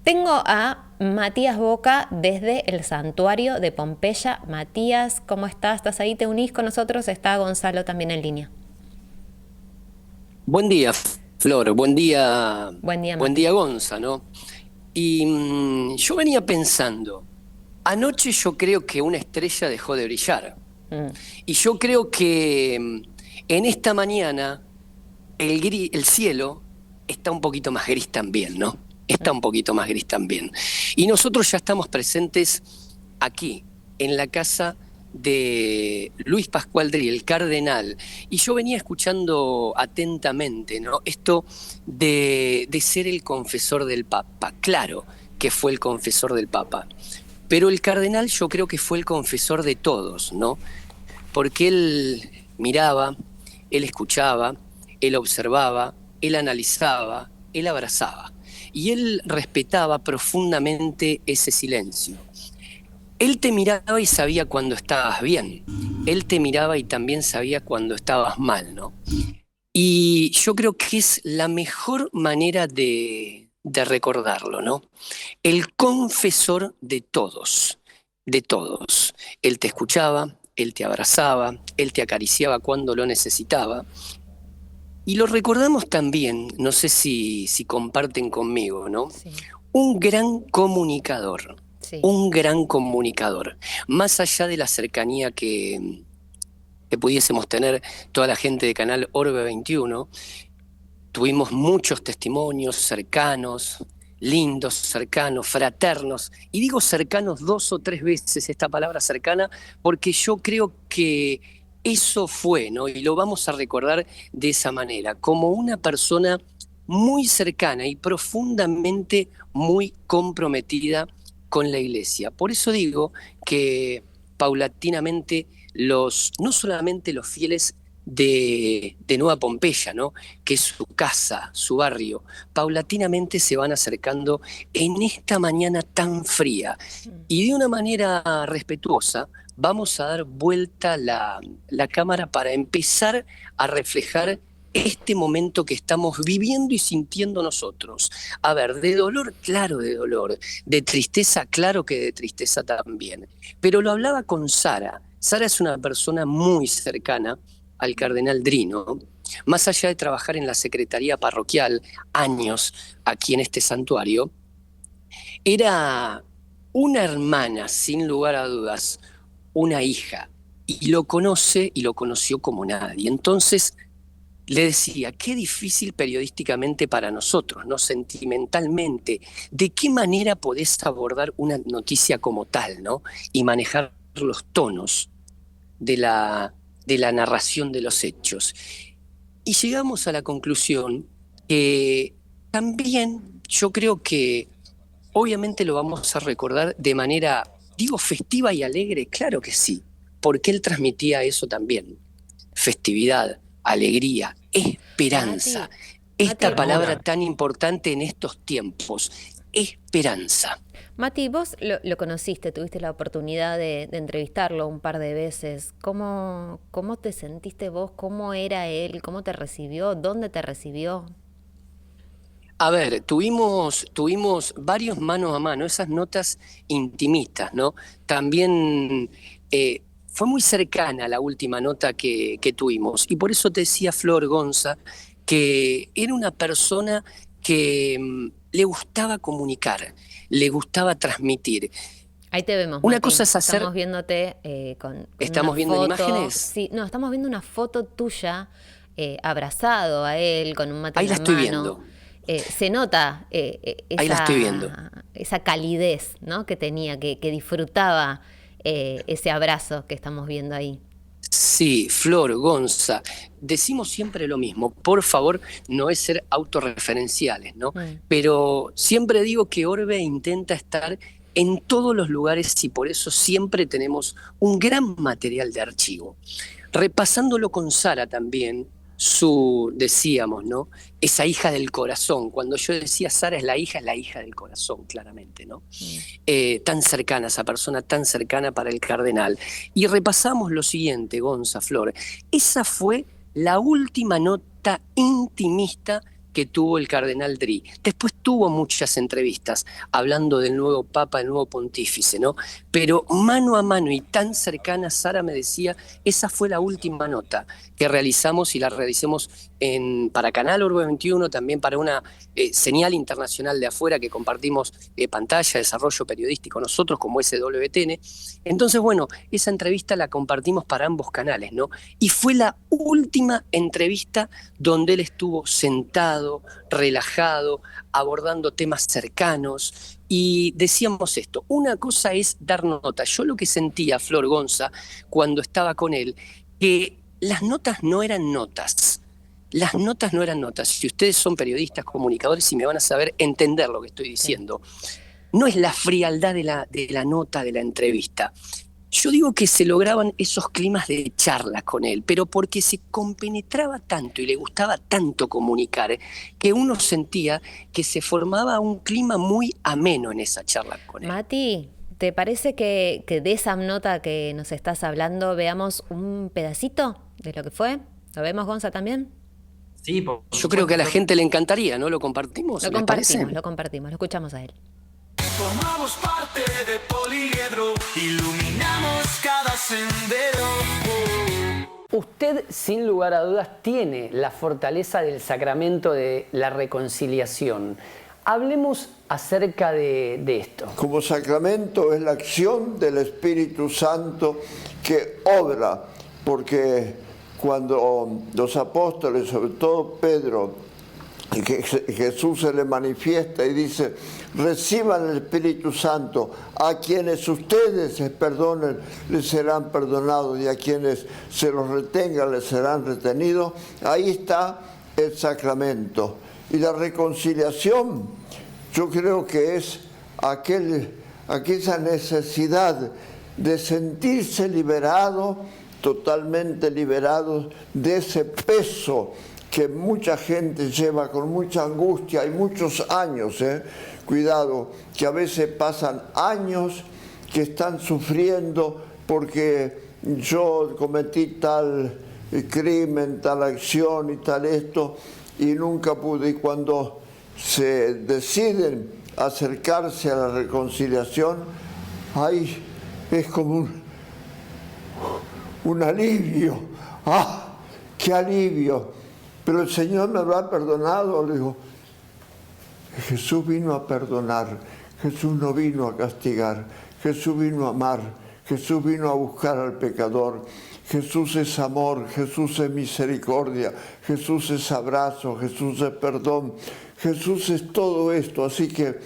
Tengo a Matías Boca desde el Santuario de Pompeya. Matías, ¿cómo estás? ¿Estás ahí? ¿Te unís con nosotros? Está Gonzalo también en línea. Buen día, Flor, Buen día, buen Mati. día, Gonza, ¿no? Y yo venía pensando, anoche yo creo que una estrella dejó de brillar. Mm. Y yo creo que en esta mañana el cielo está un poquito más gris también, ¿no? Está un poquito más gris también. Y nosotros ya estamos presentes aquí, en la casa de Luis Pascual Dri, el cardenal. Y yo venía escuchando atentamente, ¿no? Esto de ser el confesor del Papa. Claro que fue el confesor del Papa, pero el cardenal yo creo que fue el confesor de todos, ¿no? Porque él miraba, él escuchaba, él observaba, él analizaba, él abrazaba. Y él respetaba profundamente ese silencio. Él te miraba y sabía cuando estabas bien. Él te miraba y también sabía cuando estabas mal, ¿no? Y yo creo que es la mejor manera de recordarlo, ¿no? El confesor de todos, de todos. Él te escuchaba, él te abrazaba, él te acariciaba cuando lo necesitaba. Y lo recordamos también, no sé si comparten conmigo, ¿no? Sí, Un gran comunicador, sí. un gran comunicador. Más allá de la cercanía que pudiésemos tener toda la gente de Canal Orbe 21, tuvimos muchos testimonios cercanos, lindos, cercanos, fraternos. Y digo cercanos 2 o 3 veces esta palabra cercana, porque yo creo que eso fue, ¿no? Y lo vamos a recordar de esa manera, como una persona muy cercana y profundamente muy comprometida con la iglesia. Por eso digo que paulatinamente no solamente los fieles de Nueva Pompeya, ¿no? Que es su casa, su barrio, paulatinamente se van acercando en esta mañana tan fría. Mm. Y de una manera respetuosa, vamos a dar vuelta la cámara para empezar a reflejar este momento que estamos viviendo y sintiendo nosotros. A ver, de dolor, claro, de dolor, de tristeza, claro que de tristeza también. Pero lo hablaba con Sara. Sara es una persona muy cercana al cardenal Drino, más allá de trabajar en la secretaría parroquial años aquí en este santuario, era una hermana, sin lugar a dudas, una hija, y lo conoce y lo conoció como nadie. Entonces le decía, qué difícil periodísticamente para nosotros, ¿no? Sentimentalmente, ¿de qué manera podés abordar una noticia como tal, ¿no? Y manejar los tonos de la narración de los hechos. Y llegamos a la conclusión que también yo creo que obviamente lo vamos a recordar de manera, digo, festiva y alegre, claro que sí, porque él transmitía eso también, festividad, alegría, esperanza, Mati, esta Mati, palabra tan importante en estos tiempos, esperanza. Mati, vos lo conociste, tuviste la oportunidad de entrevistarlo un par de veces. ¿Cómo te sentiste vos? ¿Cómo era él? ¿Cómo te recibió? ¿Dónde te recibió? A ver, tuvimos varios mano a mano, esas notas intimistas, ¿no? También fue muy cercana la última nota que tuvimos. Y por eso te decía Flor Gonza que era una persona que le gustaba comunicar, le gustaba transmitir. Ahí te vemos, Una Mati. cosa es hacer, Estamos viéndote con una estamos viendo en foto. imágenes, Sí, no, estamos viendo una foto tuya abrazado a él con un mate ahí en la la estoy mano. viendo, Se nota ahí la estoy viendo. esa calidez, ¿no? Que tenía, que disfrutaba ese abrazo que estamos viendo ahí. Sí, Flor, Gonza, decimos siempre lo mismo. Por favor, no es ser autorreferenciales, ¿no? Mm. Pero siempre digo que Orbe intenta estar en todos los lugares y por eso siempre tenemos un gran material de archivo. Repasándolo con Sara también, decíamos, ¿no? Esa hija del corazón. Cuando yo decía Sara es la hija del corazón, claramente, ¿no? Mm. Tan cercana, esa persona tan cercana para el cardenal. Y repasamos lo siguiente, Gonza Flor. Esa fue la última nota intimista que tuvo el cardenal Dri. Después tuvo muchas entrevistas hablando del nuevo Papa, del nuevo pontífice, ¿no? Pero mano a mano y tan cercana, Sara me decía, esa fue la última nota que realizamos y la realicemos para Canal Orbe 21, también para una señal internacional de afuera que compartimos pantalla, desarrollo periodístico nosotros como SWTN. Entonces, bueno, esa entrevista la compartimos para ambos canales, ¿no? Y fue la última entrevista donde él estuvo sentado, relajado, abordando temas cercanos. Y decíamos esto, una cosa es dar nota. Yo lo que sentía, Flor Gonza, cuando estaba con él, que las notas no eran notas. Las notas no eran notas. Si ustedes son periodistas, comunicadores y me van a saber entender lo que estoy diciendo, no es la frialdad de la nota, de la entrevista. Yo digo que se lograban esos climas de charla con él, pero porque se compenetraba tanto y le gustaba tanto comunicar, que uno sentía que se formaba un clima muy ameno en esa charla con él. Mati, ¿te parece que de esa nota que nos estás hablando veamos un pedacito de lo que fue? ¿Lo vemos, Gonza, también? Sí, por Yo creo que a la gente le encantaría, ¿no? ¿Lo compartimos? Lo ¿Les parece? compartimos, lo escuchamos a él. Formamos parte de Poliedro, iluminamos cada sendero. Usted, sin lugar a dudas, tiene la fortaleza del sacramento de la reconciliación. Hablemos acerca de esto. Como sacramento es la acción del Espíritu Santo que obra, porque cuando los apóstoles, sobre todo Pedro, que Jesús se le manifiesta y dice, reciban el Espíritu Santo, a quienes ustedes se perdonen, les serán perdonados, y a quienes se los retengan, les serán retenidos. Ahí está el sacramento. Y la reconciliación, yo creo que es aquella necesidad de sentirse liberado, totalmente liberado de ese peso que mucha gente lleva con mucha angustia y muchos años, cuidado, que a veces pasan años que están sufriendo porque yo cometí tal crimen, tal acción y tal esto, y nunca pude. Y cuando se deciden acercarse a la reconciliación, ahí es como un alivio. ¡Ah, qué alivio! Pero el Señor me habrá perdonado. Le digo, Jesús vino a perdonar, Jesús no vino a castigar, Jesús vino a amar, Jesús vino a buscar al pecador. Jesús es amor, Jesús es misericordia, Jesús es abrazo, Jesús es perdón, Jesús es todo esto. Así que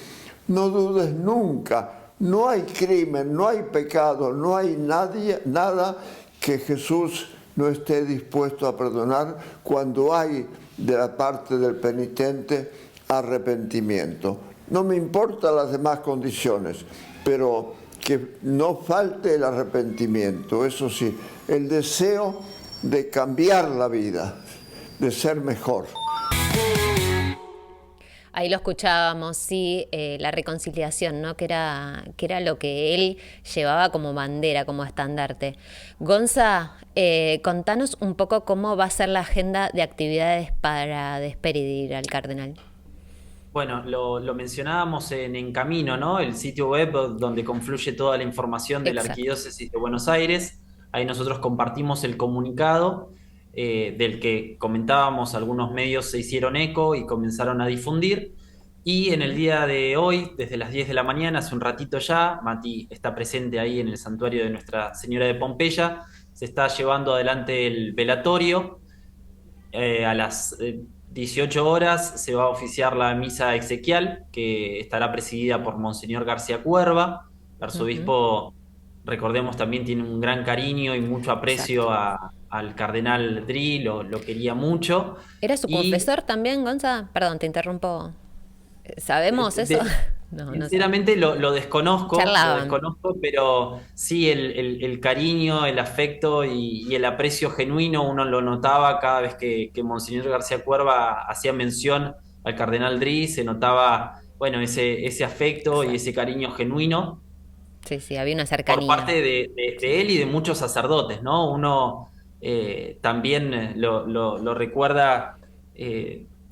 no dudes nunca, no hay crimen, no hay pecado, no hay nada que Jesús no esté dispuesto a perdonar cuando hay de la parte del penitente arrepentimiento. No me importan las demás condiciones, pero que no falte el arrepentimiento, eso sí, el deseo de cambiar la vida, de ser mejor. Ahí lo escuchábamos, sí, la reconciliación, ¿no? Que era lo que él llevaba como bandera, como estandarte. Gonza, contanos un poco cómo va a ser la agenda de actividades para despedir al cardenal. Bueno, lo mencionábamos en Camino, ¿no? El sitio web donde confluye toda la información de la Exacto. Arquidiócesis de Buenos Aires. Ahí nosotros compartimos el comunicado del que comentábamos, algunos medios se hicieron eco y comenzaron a difundir. Y en el día de hoy, desde las 10 de la mañana, hace un ratito ya, Mati está presente ahí en el santuario de Nuestra Señora de Pompeya, se está llevando adelante el velatorio. A las 18 horas se va a oficiar la misa exequial, que estará presidida por Monseñor García Cuerva. El arzobispo, recordemos, también tiene un gran cariño y mucho aprecio al cardenal Dri, lo quería mucho. ¿Era su Y confesor también, Gonza? Perdón, te interrumpo. ¿Sabemos eso? No, no sé. sinceramente lo desconozco, Charlaban. pero sí el cariño, el afecto y el aprecio genuino uno lo notaba cada vez que Monseñor García Cuerva hacía mención al cardenal Dri, se notaba, bueno, ese afecto y Exacto. ese cariño genuino Sí, sí, había una por cercanía. parte de él y de muchos sacerdotes, ¿no? Uno también lo recuerda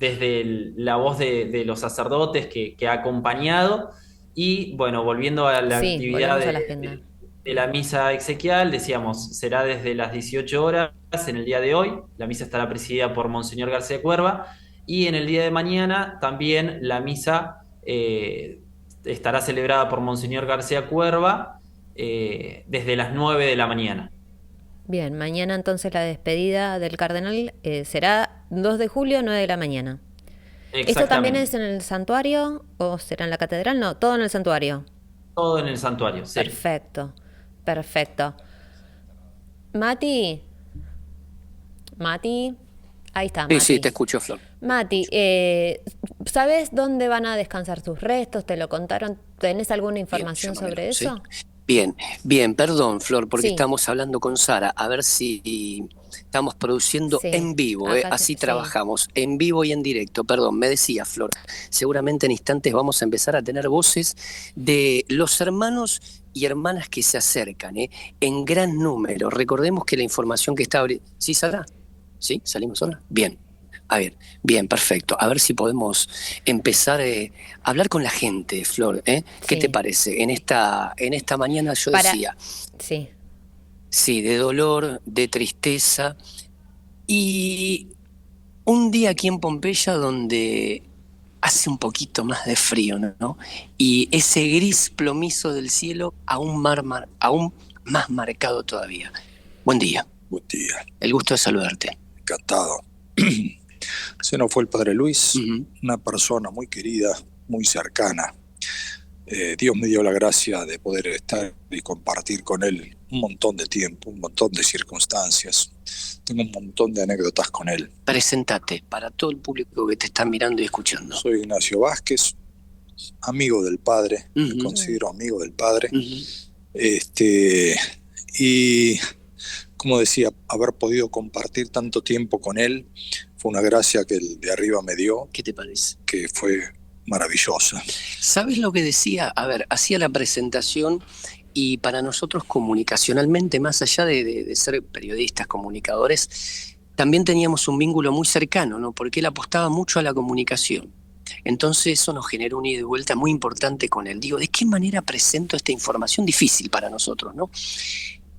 desde la voz de los sacerdotes que ha acompañado. Y bueno, volviendo a la Sí, actividad volvemos a la agenda. de la misa exequial, decíamos, será desde las 18 horas en el día de hoy. La misa estará presidida por Monseñor García Cuerva. Y en el día de mañana también la misa estará celebrada por Monseñor García Cuerva desde las 9 de la mañana. Bien, mañana entonces la despedida del cardenal será 2 de julio, 9 de la mañana. ¿Esto también Exactamente. es en el santuario o será en la catedral? No, todo en el santuario. Todo en el santuario, sí. Perfecto, perfecto. Mati, Mati, ahí está, Sí, sí, Mati. te escucho, Flor. Mati, ¿sabes dónde van a descansar tus restos? ¿Te lo contaron? ¿Tenés alguna Bien, información llámamelo, sobre ¿sí? eso? Bien, bien, perdón, Flor, porque Sí, estamos hablando con Sara, a ver si estamos produciendo sí, en vivo, acá así sí. trabajamos, en vivo y en directo. Perdón, me decía Flor, seguramente en instantes vamos a empezar a tener voces de los hermanos y hermanas que se acercan, en gran número. Recordemos que la información que está... ¿Sí, Sara? ¿Sí? ¿Salimos ahora? Bien. A ver, bien, perfecto. A ver si podemos empezar a hablar con la gente, Flor, ¿eh? ¿Qué te Sí, parece? En esta mañana yo para, decía, sí. sí, de dolor, de tristeza, y un día aquí en Pompeya donde hace un poquito más de frío, ¿no? Y ese gris plomizo del cielo aún más marcado todavía. Buen día, Buen día, el gusto de saludarte. encantado. Se nos fue el padre Luis, Ujú. una persona muy querida, muy cercana. Dios me dio la gracia de poder estar y compartir con él un montón de tiempo, un montón de circunstancias. Tengo un montón de anécdotas con él. Presentate para todo el público que te está mirando y escuchando. Soy Ignacio Vázquez, amigo del padre, me Ujú. considero amigo del padre. Ujú. Y como decía, haber podido compartir tanto tiempo con él fue una gracia que el de arriba me dio, ¿Qué te parece? que fue maravillosa. ¿Sabes lo que decía? A ver, hacía la presentación y para nosotros comunicacionalmente, más allá de ser periodistas, comunicadores, también teníamos un vínculo muy cercano, ¿no? Porque él apostaba mucho a la comunicación. Entonces eso nos generó una ida y vuelta muy importante con él. Digo, ¿de qué manera presento esta información difícil para nosotros, ¿no?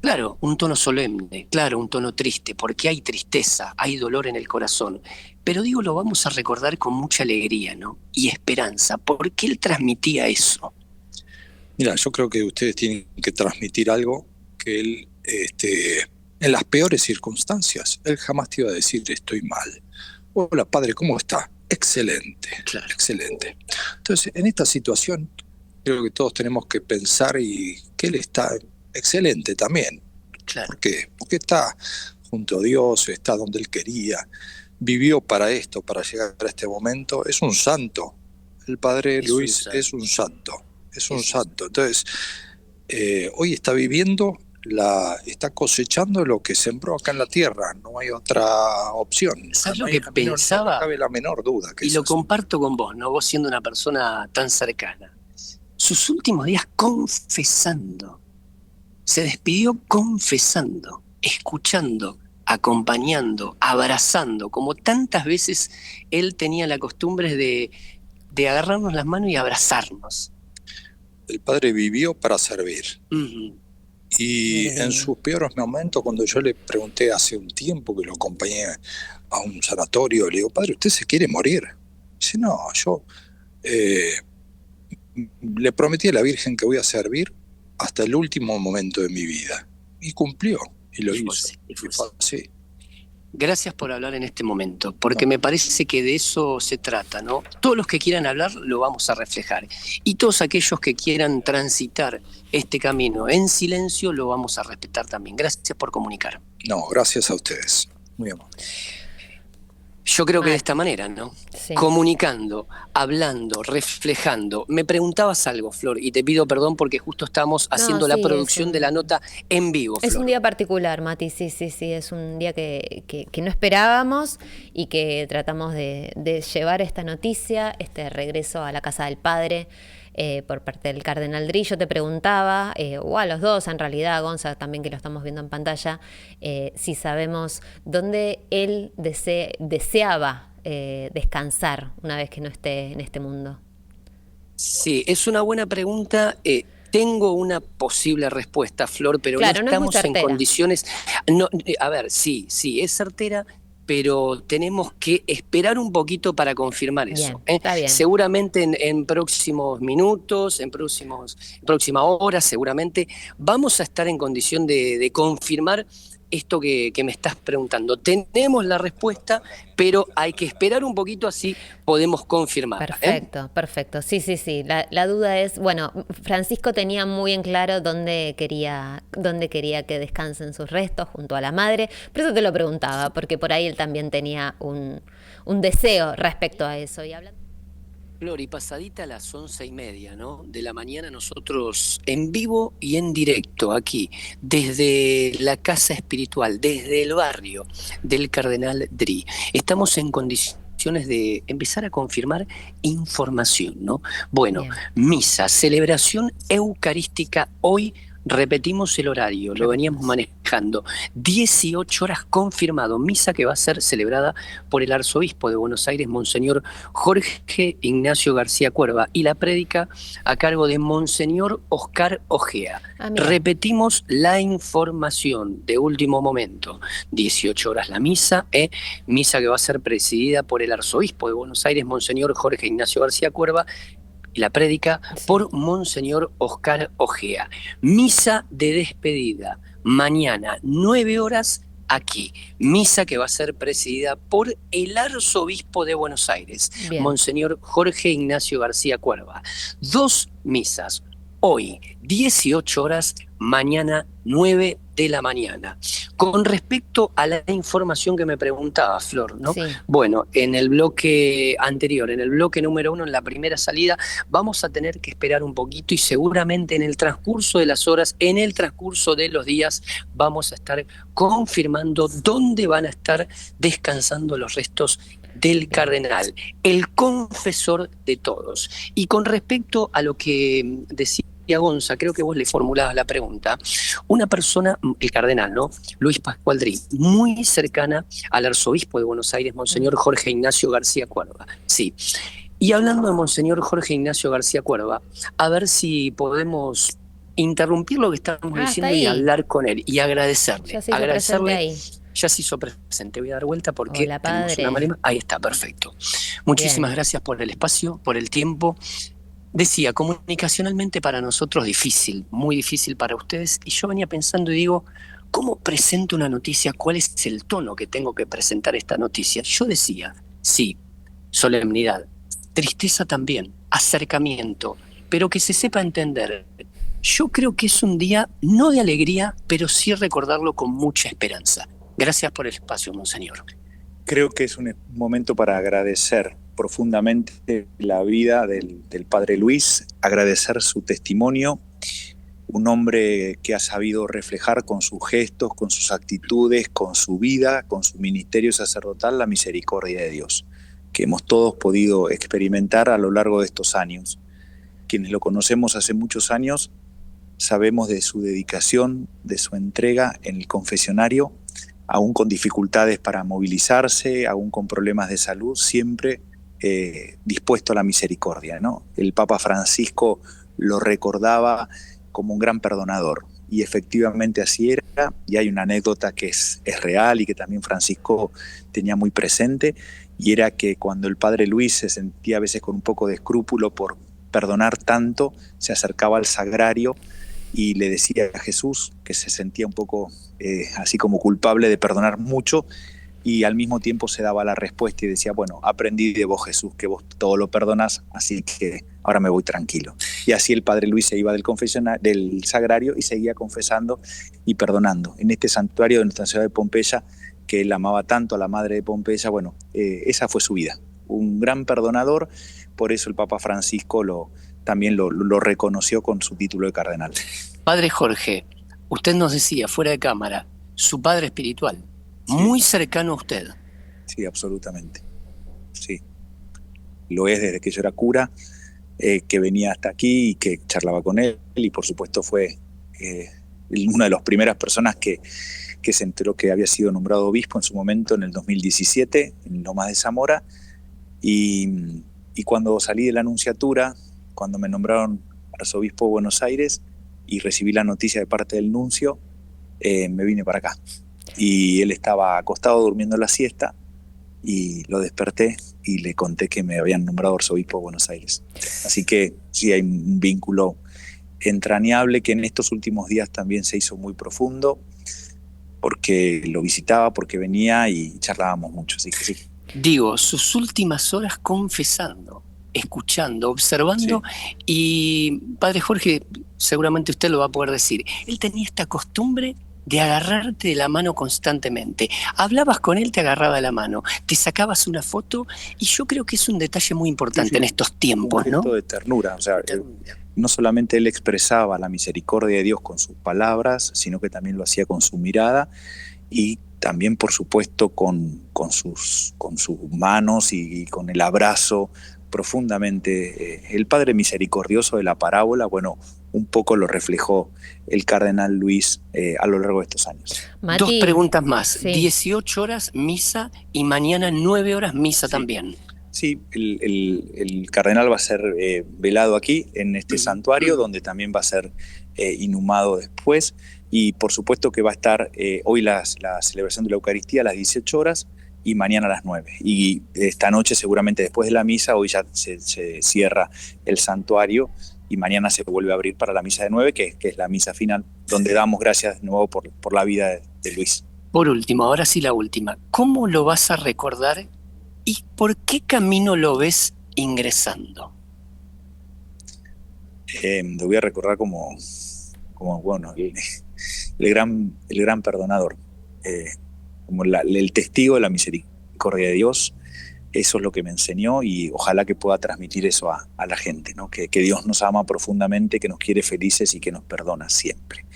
Claro, un tono solemne, claro, un tono triste, porque hay tristeza, hay dolor en el corazón. Pero digo, lo vamos a recordar con mucha alegría, ¿no? Y esperanza, porque él transmitía eso. Mira, yo creo que ustedes tienen que transmitir algo que él, en las peores circunstancias, él jamás te iba a decir estoy mal. Hola, padre, ¿cómo está? Excelente, Claro. excelente. Entonces, en esta situación, creo que todos tenemos que pensar y que él está excelente también. Claro. ¿Por qué? Porque está junto a Dios, está donde él quería, vivió para esto, para llegar a este momento. Es un santo. El padre Es un Luis santo. es un santo. Es un Es un santo. Entonces, hoy está viviendo, está cosechando lo que sembró acá en la tierra. No hay otra opción. ¿Sabes No lo hay que la menor- no pensaba? cabe la menor duda que Y es lo así. comparto con vos, ¿no? Vos siendo una persona tan cercana. Sus últimos días confesando. Se despidió confesando, escuchando, acompañando, abrazando, como tantas veces él tenía la costumbre de agarrarnos las manos y abrazarnos. El padre vivió para servir. Ujú. Y Qué en lindo. sus peores momentos, cuando yo le pregunté hace un tiempo que lo acompañé a un sanatorio, le digo, padre, ¿usted se quiere morir? Dice, no, yo eh, le prometí a la Virgen que voy a servir hasta el último momento de mi vida. Y cumplió, y lo Y fue hizo. así, y Y fue fue así. Gracias por hablar en este momento, porque No. me parece que de eso se trata, ¿no? Todos los que quieran hablar lo vamos a reflejar y todos aquellos que quieran transitar este camino en silencio lo vamos a respetar también. Gracias por comunicar. No, gracias a ustedes. Muy amable. Yo creo que de Mati, esta manera, ¿no? sí. Comunicando, hablando, reflejando. Me preguntabas algo, Flor, y te pido perdón porque justo estamos No, haciendo la sí, producción de la nota en vivo, es un Flor. día particular, Mati, sí, sí, sí, es un día que no esperábamos y que tratamos de llevar esta noticia, este regreso a la casa del padre por parte del cardenal Dri. Yo te preguntaba, o a los dos en realidad, Gonza también que lo estamos viendo en pantalla, si sabemos dónde él deseaba descansar una vez que no esté en este mundo? Sí, es una buena pregunta. Tengo una posible respuesta, Flor, pero no Claro, no es muy estamos en certera. condiciones. No, a ver, sí, es certera, pero tenemos que esperar un poquito para confirmar Bien, eso. está bien. Seguramente en próximos minutos, en próxima hora, seguramente vamos a estar en condición de confirmar esto que me estás preguntando. Tenemos la respuesta, pero hay que esperar un poquito, así podemos confirmarla. Perfecto, perfecto. Sí, sí, sí. La duda es, bueno, Francisco tenía muy en claro dónde quería que descansen sus restos junto a la madre. Por eso te lo preguntaba, porque por ahí él también tenía un deseo respecto a eso. Y hablando... Flor, y pasadita a las 11:30, ¿no? De la mañana, nosotros en vivo y en directo aquí, desde la casa espiritual, desde el barrio del Cardenal Dri, estamos en condiciones de empezar a confirmar información, ¿no? Bueno, Bien. misa, celebración eucarística hoy. Repetimos el horario, lo veníamos manejando. 18 horas confirmado, misa que va a ser celebrada por el arzobispo de Buenos Aires, Monseñor Jorge Ignacio García Cuerva, y la prédica a cargo de Monseñor Oscar Ojea. Mira. Repetimos la información de último momento. 18 horas la misa, misa que va a ser presidida por el arzobispo de Buenos Aires, Monseñor Jorge Ignacio García Cuerva, y la prédica por Monseñor Oscar Ojea. Misa de despedida, mañana, 9 horas, aquí. Misa que va a ser presidida por el arzobispo de Buenos Aires, Bien. Monseñor Jorge Ignacio García Cuerva. 2 misas, hoy, 18 horas, mañana, 9 de la mañana. Con respecto a la información que me preguntaba, Flor, ¿no? Sí. Bueno, en el bloque anterior, en el bloque número 1, en la primera salida, vamos a tener que esperar un poquito y seguramente en el transcurso de las horas, en el transcurso de los días, vamos a estar confirmando dónde van a estar descansando los restos del cardenal, el confesor de todos. Y con respecto a lo que decía Gonza, creo que vos le formulabas la pregunta, una persona, el cardenal, ¿no? Luis Pascual Dri, muy cercana al arzobispo de Buenos Aires, Monseñor Jorge Ignacio García Cuerva. Sí. Y hablando de Monseñor Jorge Ignacio García Cuerva, a ver si podemos interrumpir lo que estamos diciendo y hablar con él y agradecerle. Ya se hizo presente ahí. Ya se hizo presente. Voy a dar vuelta porque Hola, tenemos padre. una marema. Ahí está, perfecto. Muchísimas Bien. gracias por el espacio, por el tiempo. Decía, comunicacionalmente para nosotros difícil, muy difícil para ustedes, y yo venía pensando y digo, ¿cómo presento una noticia? ¿Cuál es el tono que tengo que presentar esta noticia? Yo decía, sí, solemnidad, tristeza también, acercamiento, pero que se sepa entender. Yo creo que es un día no de alegría, pero sí recordarlo con mucha esperanza. Gracias por el espacio, Monseñor. Creo que es un momento para agradecer profundamente la vida del padre Luis, agradecer su testimonio, un hombre que ha sabido reflejar con sus gestos, con sus actitudes, con su vida, con su ministerio sacerdotal, la misericordia de Dios, que hemos todos podido experimentar a lo largo de estos años. Quienes lo conocemos hace muchos años sabemos de su dedicación, de su entrega en el confesionario, aún con dificultades para movilizarse, aún con problemas de salud, siempre dispuesto a la misericordia, ¿no? El Papa Francisco lo recordaba como un gran perdonador, y efectivamente así era, y hay una anécdota que es real y que también Francisco tenía muy presente, y era que cuando el padre Luis se sentía a veces con un poco de escrúpulo por perdonar tanto, se acercaba al sagrario y le decía a Jesús que se sentía un poco así como culpable de perdonar mucho, y al mismo tiempo se daba la respuesta y decía, bueno, aprendí de vos, Jesús, que vos todo lo perdonás, así que ahora me voy tranquilo. Y así el padre Luis se iba del sagrario y seguía confesando y perdonando. En este santuario de nuestra ciudad de Pompeya, que él amaba tanto a la madre de Pompeya, bueno, esa fue su vida. Un gran perdonador, por eso el Papa Francisco también lo reconoció con su título de cardenal. Padre Jorge, usted nos decía fuera de cámara, su padre espiritual, sí, muy cercano a usted. Sí, absolutamente. Sí. Lo es desde que yo era cura, que venía hasta aquí y que charlaba con él, y por supuesto fue una de las primeras personas que que se enteró que había sido nombrado obispo en su momento en el 2017, en Lomas de Zamora, y cuando salí de la nunciatura, cuando me nombraron arzobispo de Buenos Aires y recibí la noticia de parte del nuncio, me vine para acá. Y él estaba acostado durmiendo la siesta y lo desperté y le conté que me habían nombrado arzobispo de Buenos Aires. Así que sí hay un vínculo entrañable que en estos últimos días también se hizo muy profundo, porque lo visitaba, porque venía y charlábamos mucho. Así que sí. Digo, sus últimas horas confesando, escuchando, observando, y Padre Jorge, seguramente usted lo va a poder decir, él tenía esta costumbre de agarrarte de la mano constantemente. Hablabas con él, te agarraba de la mano, te sacabas una foto, y yo creo que es un detalle muy importante en estos tiempos, un ¿no? gesto de ternura, o sea, no solamente él expresaba la misericordia de Dios con sus palabras, sino que también lo hacía con su mirada y también, por supuesto, con sus manos y con el abrazo profundamente. El Padre misericordioso de la parábola, bueno, un poco lo reflejó el cardenal Luis a lo largo de estos años. Mati, 2 preguntas más. sí. 18 horas misa y mañana 9 horas misa también. Sí, el cardenal va a ser velado aquí, en este santuario, donde también va a ser inhumado después. Y por supuesto que va a estar hoy la celebración de la Eucaristía a las 18 horas y mañana a las 9. Y esta noche, seguramente después de la misa, hoy ya se cierra el santuario y mañana se vuelve a abrir para la misa de 9, que es la misa final, donde damos gracias de nuevo por la vida de Luis. Por último, ahora sí la última. ¿Cómo lo vas a recordar y por qué camino lo ves ingresando? Lo voy a recordar como bueno, el gran perdonador, como el testigo de la misericordia de Dios. Eso es lo que me enseñó y ojalá que pueda transmitir eso a la gente, ¿no? Que Dios nos ama profundamente, que nos quiere felices y que nos perdona siempre.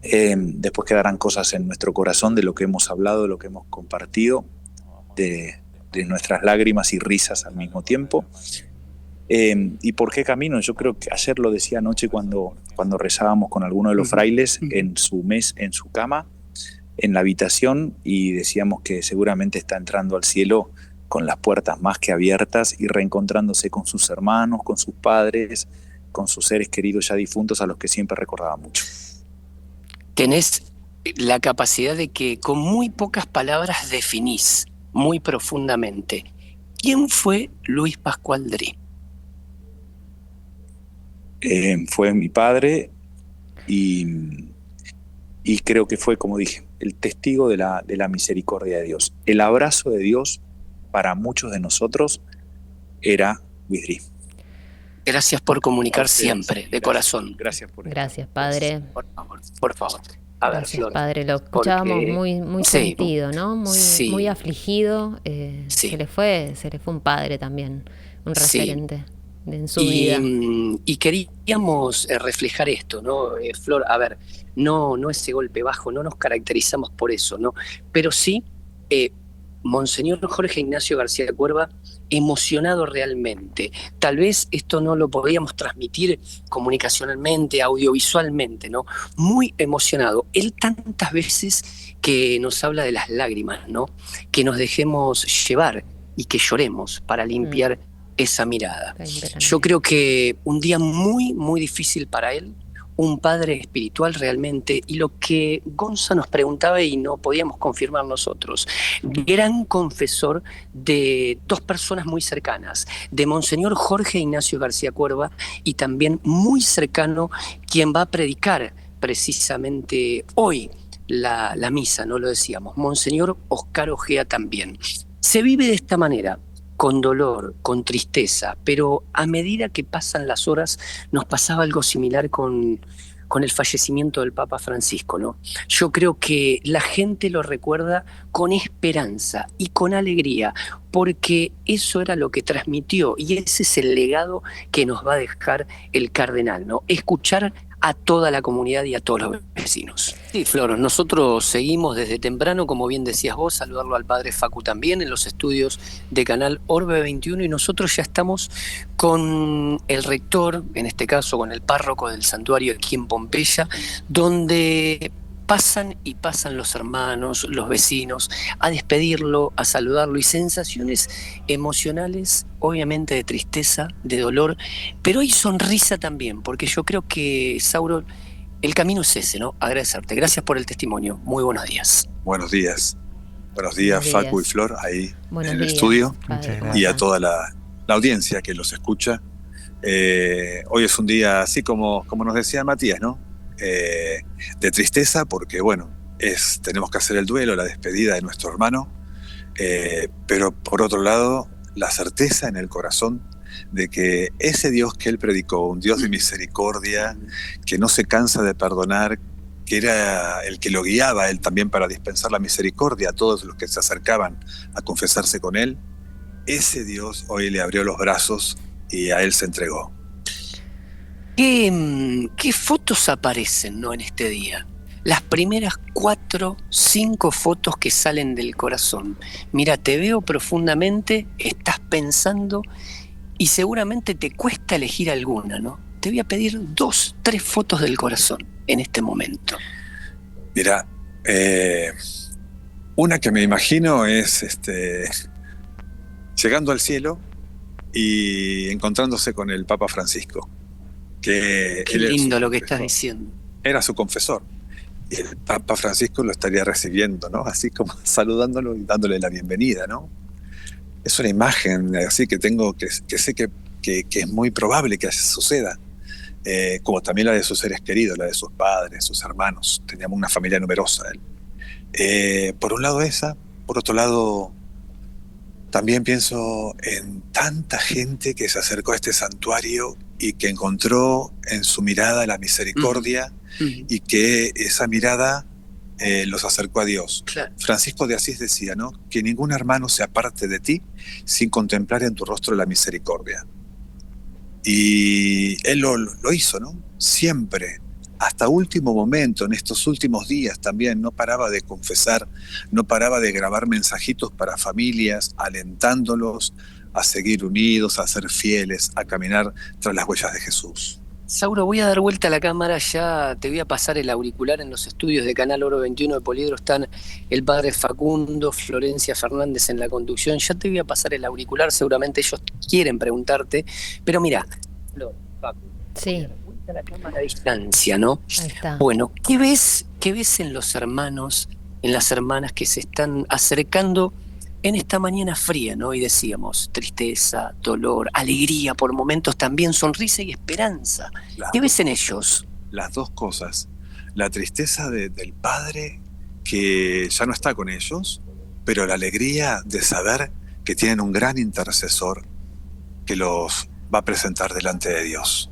Después quedarán cosas en nuestro corazón de lo que hemos hablado, de lo que hemos compartido, de nuestras lágrimas y risas al mismo tiempo. ¿Y por qué camino? Yo creo que ayer lo decía anoche cuando rezábamos con alguno de los frailes en su cama, en la habitación, y decíamos que seguramente está entrando al cielo con las puertas más que abiertas y reencontrándose con sus hermanos, con sus padres, con sus seres queridos ya difuntos a los que siempre recordaba mucho. Tenés la capacidad de que con muy pocas palabras definís muy profundamente. ¿Quién fue Luis Pascual Dri? Fue mi padre y creo que fue, como dije, el testigo de la misericordia de Dios. El abrazo de Dios para muchos de nosotros era Luis Dri. Gracias por comunicar siempre, de corazón. Gracias por eso. Gracias, Padre. Por favor. A ver, Gracias, Flor. Padre. Lo escuchábamos muy Sí. sentido, ¿no? Sí. Muy afligido. Sí. Se le fue un padre también, un Sí. referente en su vida. Y queríamos reflejar esto, ¿no? Flor, a ver, no ese golpe bajo, no nos caracterizamos por eso, ¿no? Pero sí, Monseñor Jorge Ignacio García Cuerva, emocionado realmente. Tal vez esto no lo podíamos transmitir comunicacionalmente, audiovisualmente, ¿no? Muy emocionado. Él tantas veces que nos habla de las lágrimas, ¿no? Que nos dejemos llevar y que lloremos para limpiar esa mirada. Yo creo que un día muy, muy difícil para él, un padre espiritual realmente, y lo que Gonza nos preguntaba y no podíamos confirmar nosotros, gran confesor de 2 personas muy cercanas, de Monseñor Jorge Ignacio García Cuerva y también muy cercano quien va a predicar precisamente hoy la misa, no lo decíamos, Monseñor Oscar Ojea también. Se vive de esta manera, con dolor, con tristeza, pero a medida que pasan las horas nos pasaba algo similar con el fallecimiento del Papa Francisco, ¿no? Yo creo que la gente lo recuerda con esperanza y con alegría, porque eso era lo que transmitió y ese es el legado que nos va a dejar el cardenal, ¿no? Escuchar a toda la comunidad y a todos los vecinos. Sí, Flor, nosotros seguimos desde temprano, como bien decías vos, saludarlo al padre Facu también en los estudios de Canal Orbe 21 y nosotros ya estamos con el rector, en este caso con el párroco del santuario aquí en Pompeya, donde pasan y pasan los hermanos, los vecinos, a despedirlo, a saludarlo, y sensaciones emocionales, obviamente de tristeza, de dolor, pero hay sonrisa también, porque yo creo que, Sauro, el camino es ese, ¿no? Agradecerte. Gracias por el testimonio. Muy buenos días. Buenos días. Buenos días, Buenos días. Facu y Flor, ahí Buenos en el días, estudio, padre, ¿cómo y a está? toda la audiencia que los escucha. Hoy es un día, así como nos decía Matías, ¿no? De tristeza, porque bueno, tenemos que hacer el duelo, la despedida de nuestro hermano, pero por otro lado, la certeza en el corazón de que ese Dios que él predicó, un Dios de misericordia, que no se cansa de perdonar, que era el que lo guiaba a él también para dispensar la misericordia a todos los que se acercaban a confesarse con él, ese Dios hoy le abrió los brazos y a él se entregó. ¿Qué fotos aparecen, ¿no?, en este día? Las primeras 4, 5 fotos que salen del corazón. Mira, te veo profundamente, estás pensando y seguramente te cuesta elegir alguna, ¿no? Te voy a pedir 2, 3 fotos del corazón en este momento. Mira, una que me imagino es llegando al cielo y encontrándose con el Papa Francisco. Que Qué lindo lo que estás diciendo. Era su confesor. Y el Papa Francisco lo estaría recibiendo, ¿no? Así como saludándolo y dándole la bienvenida, ¿no? Es una imagen así que tengo, que sé que es muy probable que suceda. Como también la de sus seres queridos, la de sus padres, sus hermanos. Teníamos una familia numerosa él. Por un lado esa, por otro lado también pienso en tanta gente que se acercó a este santuario y que encontró en su mirada la misericordia y que esa mirada los acercó a Dios. Claro. Francisco de Asís decía, ¿no?, que ningún hermano se aparte de ti sin contemplar en tu rostro la misericordia. Y él lo hizo, ¿no? Siempre, hasta último momento, en estos últimos días también, no paraba de confesar, no paraba de grabar mensajitos para familias, alentándolos a seguir unidos, a ser fieles, a caminar tras las huellas de Jesús. Sauro, voy a dar vuelta a la cámara, ya te voy a pasar el auricular. En los estudios de Canal Oro 21 de Poliedro están el padre Facundo, Florencia Fernández en la conducción. Ya te voy a pasar el auricular, seguramente ellos quieren preguntarte, pero mira, Flor, Facu, Sí. dar vuelta a la cámara a distancia, ¿no? Ahí está. Bueno, ¿qué ves en los hermanos, en las hermanas que se están acercando en esta mañana fría, ¿no? Y decíamos, tristeza, dolor, alegría, por momentos también sonrisa y esperanza. ¿Qué ves en ellos? Las dos cosas. La tristeza del padre que ya no está con ellos, pero la alegría de saber que tienen un gran intercesor que los va a presentar delante de Dios.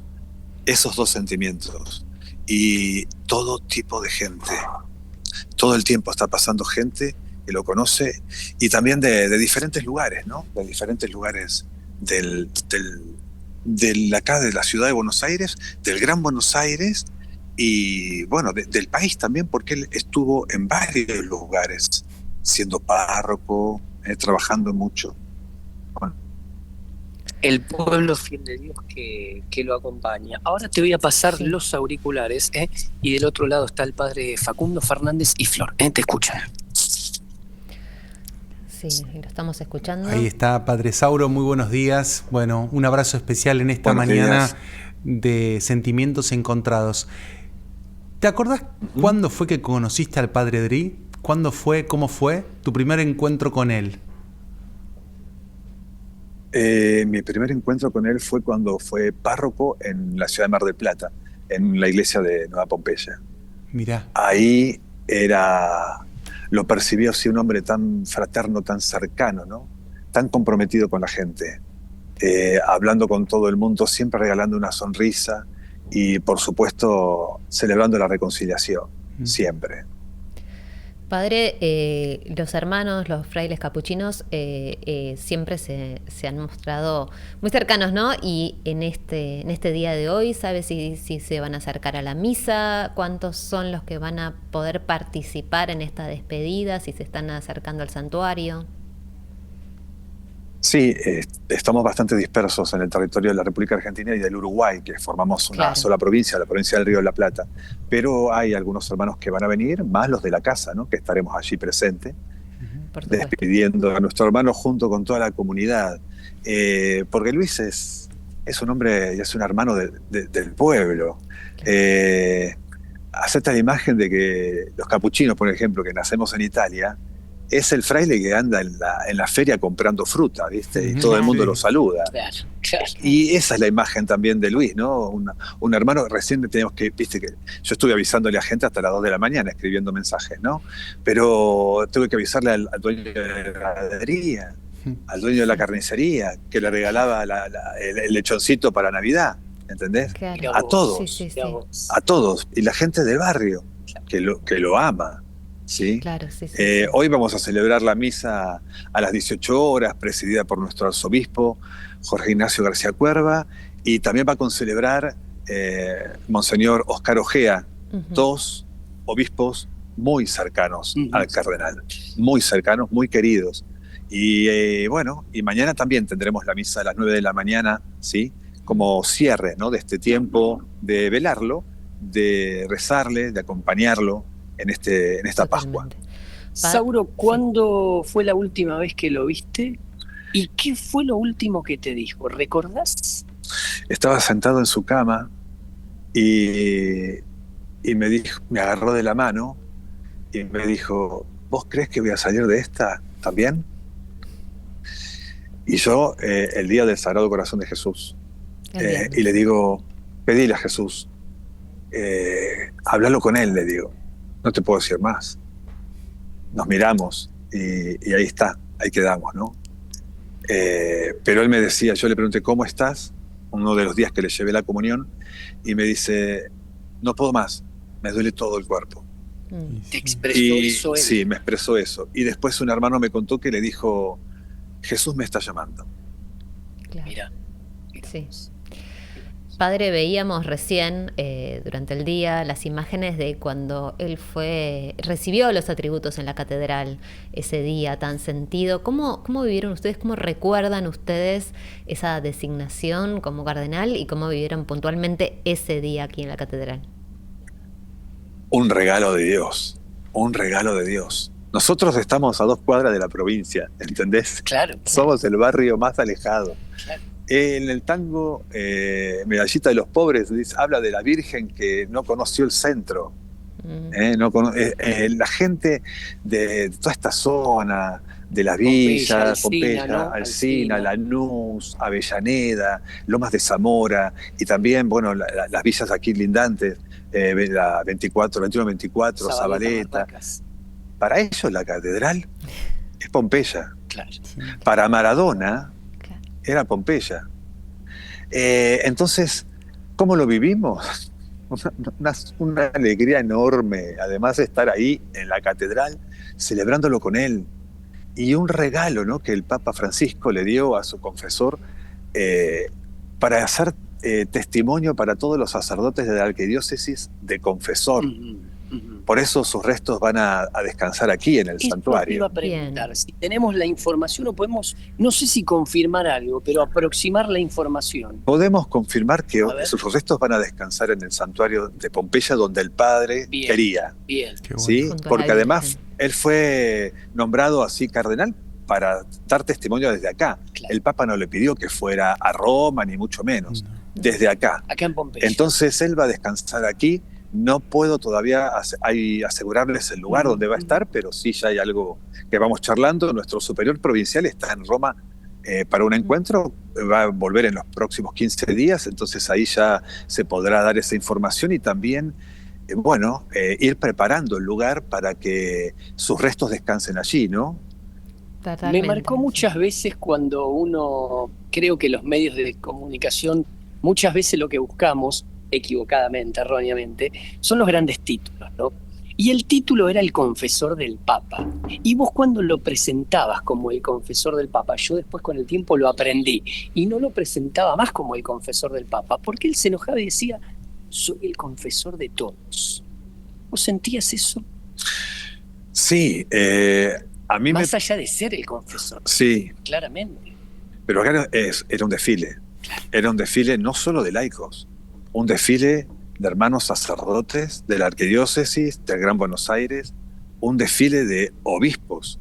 Esos dos sentimientos. Y todo tipo de gente. Todo el tiempo está pasando gente que lo conoce, y también de diferentes lugares, ¿no? De diferentes lugares de acá, de la ciudad de Buenos Aires, del Gran Buenos Aires, y bueno, del país también, porque él estuvo en varios lugares, siendo párroco, trabajando mucho. Bueno. El pueblo fiel de Dios que lo acompaña. Ahora te voy a pasar los auriculares, y del otro lado está el padre Facundo Fernández y Flor. Te escuchan. Sí, lo estamos escuchando. Ahí está, Padre Sauro, muy buenos días. Bueno, un abrazo especial en esta mañana de sentimientos encontrados. ¿Te acordás cuándo fue que conociste al Padre Dri? ¿Cuándo fue, cómo fue tu primer encuentro con él? Mi primer encuentro con él fue cuando fue párroco en la ciudad de Mar del Plata, en la iglesia de Nueva Pompeya. Mirá. Ahí lo percibió así, un hombre tan fraterno, tan cercano, ¿no? Tan comprometido con la gente, hablando con todo el mundo, siempre regalando una sonrisa y, por supuesto, celebrando la reconciliación, siempre. Padre, los hermanos, los frailes capuchinos, siempre se han mostrado muy cercanos, ¿no? Y en este día de hoy, ¿sabes si se van a acercar a la misa? ¿Cuántos son los que van a poder participar en esta despedida? ¿Si se están acercando al santuario? Sí, estamos bastante dispersos en el territorio de la República Argentina y del Uruguay, que formamos una Claro. sola provincia, la provincia del Río de la Plata. Pero hay algunos hermanos que van a venir, más los de la casa, ¿no? Que estaremos allí presentes, Por supuesto. despidiendo a nuestro hermano junto con toda la comunidad. Porque Luis es un hombre y es un hermano del pueblo. Acepta la imagen de que los capuchinos, por ejemplo, que nacemos en Italia, es el fraile que anda en la feria comprando fruta, ¿viste? Y todo el mundo Sí. lo saluda. Claro, claro. Y esa es la imagen también de Luis, ¿no? Un hermano, recién teníamos que, viste que yo estuve avisándole a gente hasta las 2 de la mañana, escribiendo mensajes, ¿no? Pero tuve que avisarle al dueño de la heladería, al dueño de la carnicería, que le regalaba el lechoncito para Navidad, ¿entendés? Claro. A todos, Sí, sí, sí. a todos. Y la gente del barrio, que lo ama, ¿sí? Claro, sí, sí, sí. Hoy vamos a celebrar la misa a las 18 horas, presidida por nuestro arzobispo, Jorge Ignacio García Cuerva, y también va a concelebrar Monseñor Oscar Ojea, Ujú. dos obispos muy cercanos Ujú. al cardenal, muy cercanos, muy queridos. Y bueno, y mañana también tendremos la misa a las 9 de la mañana, ¿sí? Como cierre, ¿no? De este tiempo de velarlo, de rezarle, de acompañarlo en esta Pascua. Totalmente. Sauro, ¿cuándo fue la última vez que lo viste? ¿Y qué fue lo último que te dijo? ¿Recordás? Estaba sentado en su cama y me agarró de la mano y me dijo, ¿vos crees que voy a salir de esta también? Y yo, el día del Sagrado Corazón de Jesús, Entiendo. y le digo, pedile a Jesús, háblalo con él, le digo, no te puedo decir más. Nos miramos y ahí está, ahí quedamos, ¿no? Pero él me decía, yo le pregunté, ¿cómo estás? Uno de los días que le llevé la comunión, y me dice, no puedo más, me duele todo el cuerpo. Mm. ¿Te expresó Y eso él? sí, me expresó eso. Y después un hermano me contó que le dijo, Jesús me está llamando. Claro. Mira. Sí. Padre, veíamos recién durante el día las imágenes de cuando él recibió los atributos en la catedral ese día tan sentido. ¿Cómo vivieron ustedes, cómo recuerdan ustedes esa designación como cardenal y cómo vivieron puntualmente ese día aquí en la catedral? Un regalo de Dios, un regalo de Dios. Nosotros estamos a 2 cuadras de la provincia, ¿entendés? Claro. Somos el barrio más alejado. Claro. En el tango, Medallita de los Pobres habla de la Virgen que no conoció el centro. La gente de toda esta zona, de las villas, Pompeya, Alsina, Lanús, Avellaneda, Lomas de Zamora, y también, bueno, las villas aquí lindantes, la 21-24, Zabaleta. Para ellos la catedral es Pompeya. Claro. Para Maradona Claro. era Pompeya. Entonces, ¿cómo lo vivimos? Una alegría enorme, además de estar ahí en la catedral, celebrándolo con él. Y un regalo, ¿no?, que el Papa Francisco le dio a su confesor para hacer testimonio para todos los sacerdotes de la arquidiócesis de confesor. Por eso sus restos van a descansar aquí en el santuario. Te iba a preguntar, si tenemos la información o podemos, no sé si confirmar algo, pero aproximar la información. Podemos confirmar que sus restos van a descansar en el santuario de Pompeya, donde el padre quería. Bien. ¿Sí? Porque además él fue nombrado así cardenal para dar testimonio desde acá. Claro. El Papa no le pidió que fuera a Roma, ni mucho menos. Desde acá. Acá en Pompeya. Entonces él va a descansar aquí. No puedo todavía asegurarles el lugar donde va a estar, pero sí ya hay algo que vamos charlando. Nuestro superior provincial está en Roma para un encuentro, va a volver en los próximos 15 días, entonces ahí ya se podrá dar esa información y también, ir preparando el lugar para que sus restos descansen allí, ¿no? Me marcó muchas veces cuando uno, creo que los medios de comunicación, muchas veces lo que buscamos, equivocadamente, erróneamente, son los grandes títulos, ¿no? Y el título era el confesor del Papa. Y vos cuando lo presentabas como el confesor del Papa, yo después con el tiempo lo aprendí, y no lo presentaba más como el confesor del Papa, porque él se enojaba y decía, soy el confesor de todos. ¿Vos sentías eso? Sí, a mí más allá de ser el confesor. Sí. Claramente. Pero acá era un desfile. Era un desfile no solo de laicos, un desfile de hermanos sacerdotes de la arquidiócesis del Gran Buenos Aires, un desfile de obispos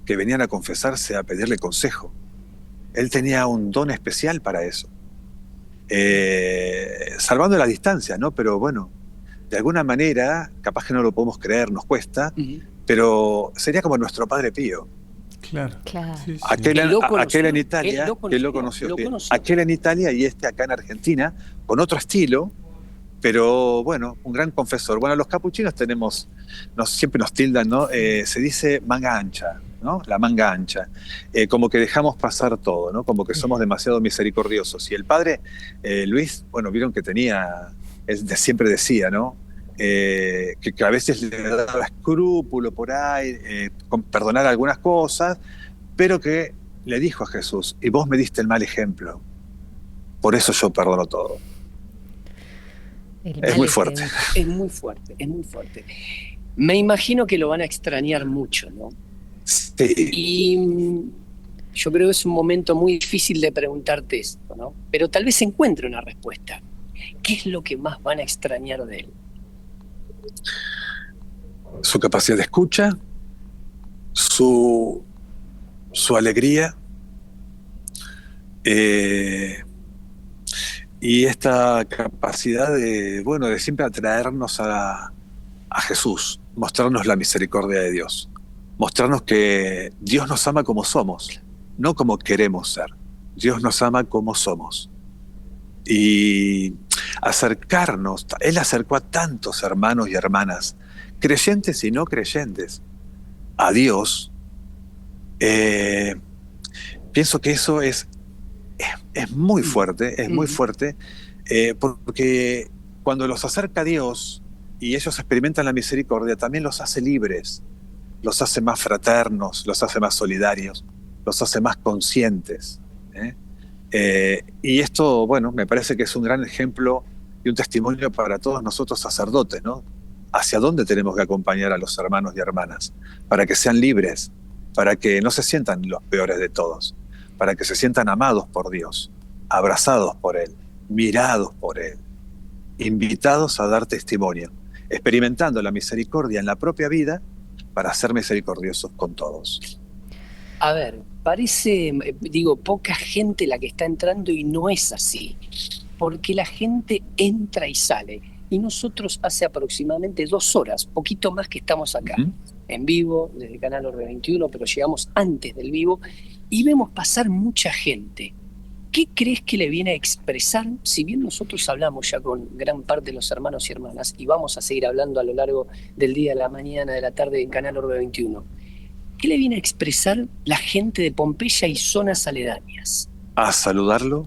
que venían a confesarse, a pedirle consejo. Él tenía un don especial para eso. Salvando la distancia, ¿no? Pero bueno, de alguna manera, capaz que no lo podemos creer, nos cuesta, pero sería como nuestro Padre Pío. Claro. Sí, sí. Aquel en Italia, que lo conoció. Aquel en Italia y este acá en Argentina, con otro estilo, pero bueno, un gran confesor. Bueno, los capuchinos siempre nos tildan, ¿no? Se dice manga ancha, ¿no? La manga ancha. Como que dejamos pasar todo, ¿no? Como que somos demasiado misericordiosos. Y el padre Luis, bueno, vieron que siempre decía, ¿no? Que a veces le daba escrúpulo por ahí, con perdonar algunas cosas, pero que le dijo a Jesús, y vos me diste el mal ejemplo, por eso yo perdono todo. Es muy fuerte. Es muy fuerte, es muy fuerte. Me imagino que lo van a extrañar mucho, ¿no? Sí. Y yo creo que es un momento muy difícil de preguntarte esto, ¿no? Pero tal vez encuentre una respuesta. ¿Qué es lo que más van a extrañar de él? Su capacidad de escucha, su alegría, y esta capacidad de siempre atraernos a Jesús, mostrarnos la misericordia de Dios, mostrarnos que Dios nos ama como somos, no como queremos ser. Dios nos ama como somos. Y acercarnos, Él acercó a tantos hermanos y hermanas, creyentes y no creyentes, a Dios. Pienso que eso es muy fuerte, muy fuerte, porque cuando los acerca a Dios y ellos experimentan la misericordia, también los hace libres, los hace más fraternos, los hace más solidarios, los hace más conscientes. Y esto, bueno, me parece que es un gran ejemplo y un testimonio para todos nosotros sacerdotes, ¿no? Hacia dónde tenemos que acompañar a los hermanos y hermanas, para que sean libres, para que no se sientan los peores de todos, para que se sientan amados por Dios, abrazados por Él, mirados por Él, invitados a dar testimonio, experimentando la misericordia en la propia vida para ser misericordiosos con todos. A ver, parece, poca gente la que está entrando y no es así, porque la gente entra y sale. Y nosotros hace aproximadamente 2 horas, poquito más que estamos acá, en vivo, desde el canal Orbe 21, pero llegamos antes del vivo y vemos pasar mucha gente. ¿Qué crees que le viene a expresar? Si bien nosotros hablamos ya con gran parte de los hermanos y hermanas, y vamos a seguir hablando a lo largo del día, de la mañana, de la tarde en canal Orbe 21, ¿qué le viene a expresar la gente de Pompeya y zonas aledañas? A saludarlo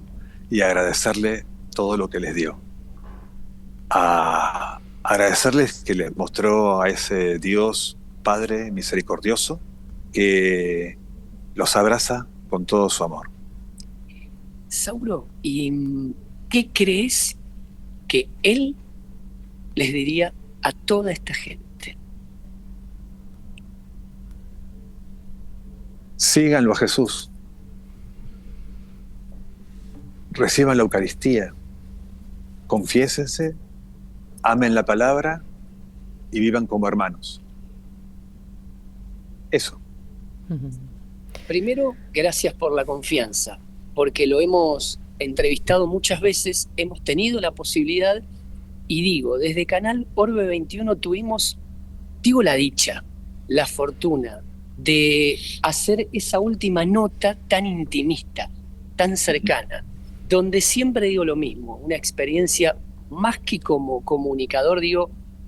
y agradecerle todo lo que les dio. A agradecerles que les mostró a ese Dios Padre misericordioso que los abraza con todo su amor. Sauro, ¿y qué crees que él les diría a toda esta gente? Síganlo a Jesús. Reciban la Eucaristía. Confiésense, amen la palabra y vivan como hermanos. Eso. Primero, gracias por la confianza, porque lo hemos entrevistado muchas veces, hemos tenido la posibilidad, y desde Canal Orbe 21 tuvimos, la dicha, la fortuna de hacer esa última nota tan intimista, tan cercana, donde siempre digo lo mismo, una experiencia más que como comunicador,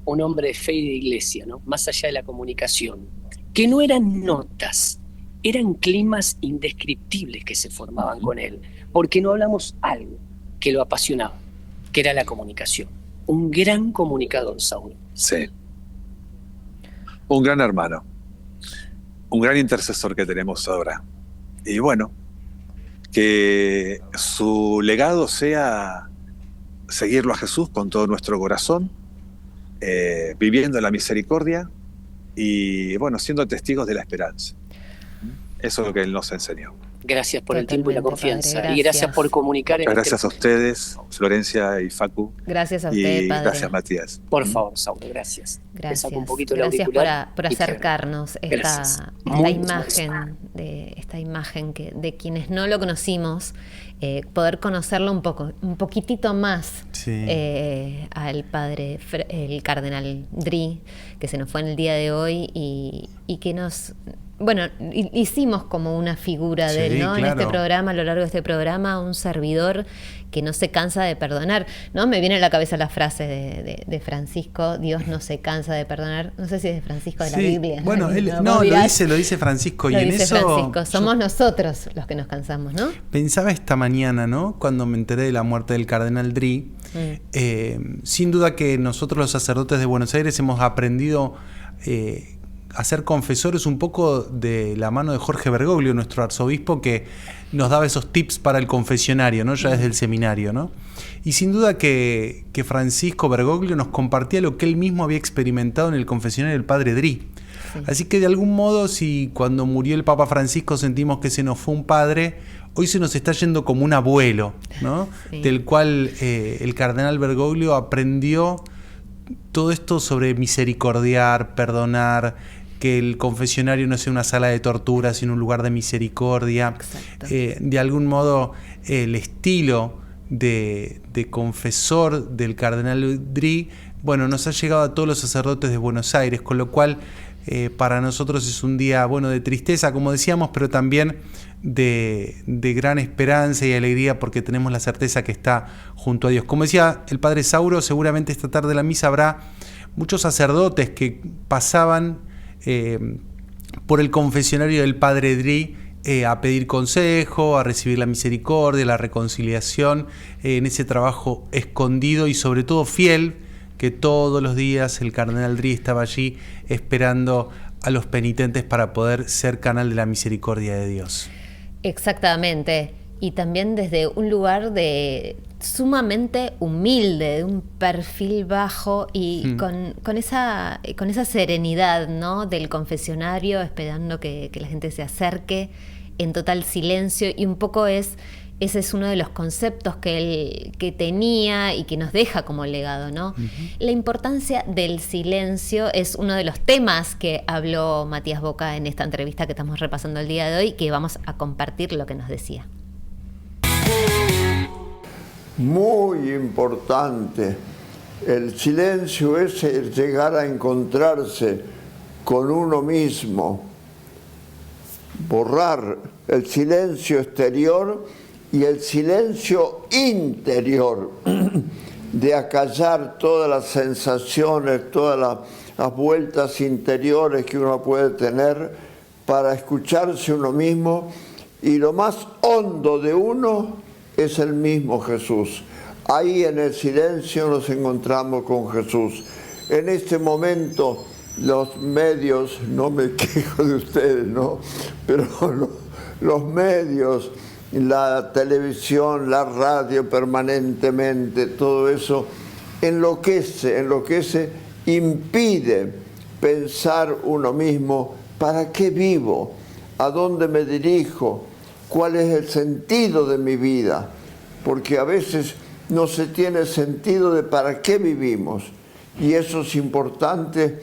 un hombre de fe y de iglesia, ¿no? Más allá de la comunicación, que no eran notas, eran climas indescriptibles que se formaban con él, porque no hablamos algo que lo apasionaba, que era la comunicación. Un gran comunicador, Saúl. Sí. Un gran hermano. Un gran intercesor que tenemos ahora. Y bueno, que su legado sea seguirlo a Jesús con todo nuestro corazón, viviendo la misericordia y, siendo testigos de la esperanza. Eso es lo que él nos enseñó. Gracias por el tiempo y la confianza. Padre, y gracias por comunicar. Gracias a ustedes, Florencia y Facu. Gracias a usted, y padre. Gracias, Matías. Por favor, Saulo, gracias. Gracias. Te saco un poquito el Gracias auricular por y acercarnos gracias. esta imagen que de quienes no lo conocimos, poder conocerlo un poquitito más, Sí. al padre, el cardenal Dri, que se nos fue en el día de hoy y que nos... Bueno, hicimos como una figura de él, ¿no? Sí, En este claro. programa, a lo largo de este programa, un servidor que no se cansa de perdonar, ¿no? Me viene a la cabeza la frase de Francisco: Dios no se cansa de perdonar. No sé si es de Francisco de la Sí, Biblia. bueno, él, Vos no, dirás, lo dice Francisco. lo Y en dice eso Francisco. Somos yo nosotros los que nos cansamos, ¿no? pensaba esta mañana, ¿no? Cuando me enteré de la muerte del cardenal Dri. Sin duda que nosotros los sacerdotes de Buenos Aires hemos aprendido a ser confesores un poco de la mano de Jorge Bergoglio, nuestro arzobispo, que nos daba esos tips para el confesionario, ¿no? Ya desde el seminario, ¿no? Y sin duda que Francisco Bergoglio nos compartía lo que él mismo había experimentado en el confesionario del padre Dri. Sí. Así que de algún modo, si cuando murió el Papa Francisco sentimos que se nos fue un padre, hoy se nos está yendo como un abuelo, ¿no? Sí. Del cual el cardenal Bergoglio aprendió todo esto sobre misericordiar, perdonar, que el confesionario no sea una sala de tortura, sino un lugar de misericordia. De algún modo, el estilo de confesor del cardenal Dri, bueno, nos ha llegado a todos los sacerdotes de Buenos Aires, con lo cual para nosotros es un día, bueno, de tristeza, como decíamos, pero también de gran esperanza y alegría, porque tenemos la certeza que está junto a Dios. Como decía el padre Sauro, seguramente esta tarde de la misa habrá muchos sacerdotes que pasaban por el confesionario del padre Dri a pedir consejo, a recibir la misericordia, la reconciliación, en ese trabajo escondido y sobre todo fiel, que todos los días el cardenal Dri estaba allí esperando a los penitentes para poder ser canal de la misericordia de Dios. Exactamente. Y también desde un lugar de sumamente humilde, de un perfil bajo y con esa serenidad, ¿no? Del confesionario, esperando que la gente se acerque en total silencio. Y un poco ese es uno de los conceptos que tenía y que nos deja como legado, ¿no? La importancia del silencio es uno de los temas que habló Matías Boca en esta entrevista que estamos repasando el día de hoy, que vamos a compartir lo que nos decía. Muy importante. El silencio es el llegar a encontrarse con uno mismo, borrar el silencio exterior y el silencio interior, de acallar todas las sensaciones, todas las vueltas interiores que uno puede tener para escucharse uno mismo, y lo más hondo de uno es el mismo Jesús. Ahí en el silencio nos encontramos con Jesús. En este momento los medios, no me quejo de ustedes, ¿no? Pero los medios, la televisión, la radio permanentemente, todo eso enloquece, impide pensar uno mismo: ¿para qué vivo? ¿A dónde me dirijo? ¿Cuál es el sentido de mi vida? Porque a veces no se tiene sentido de para qué vivimos. Y eso es importante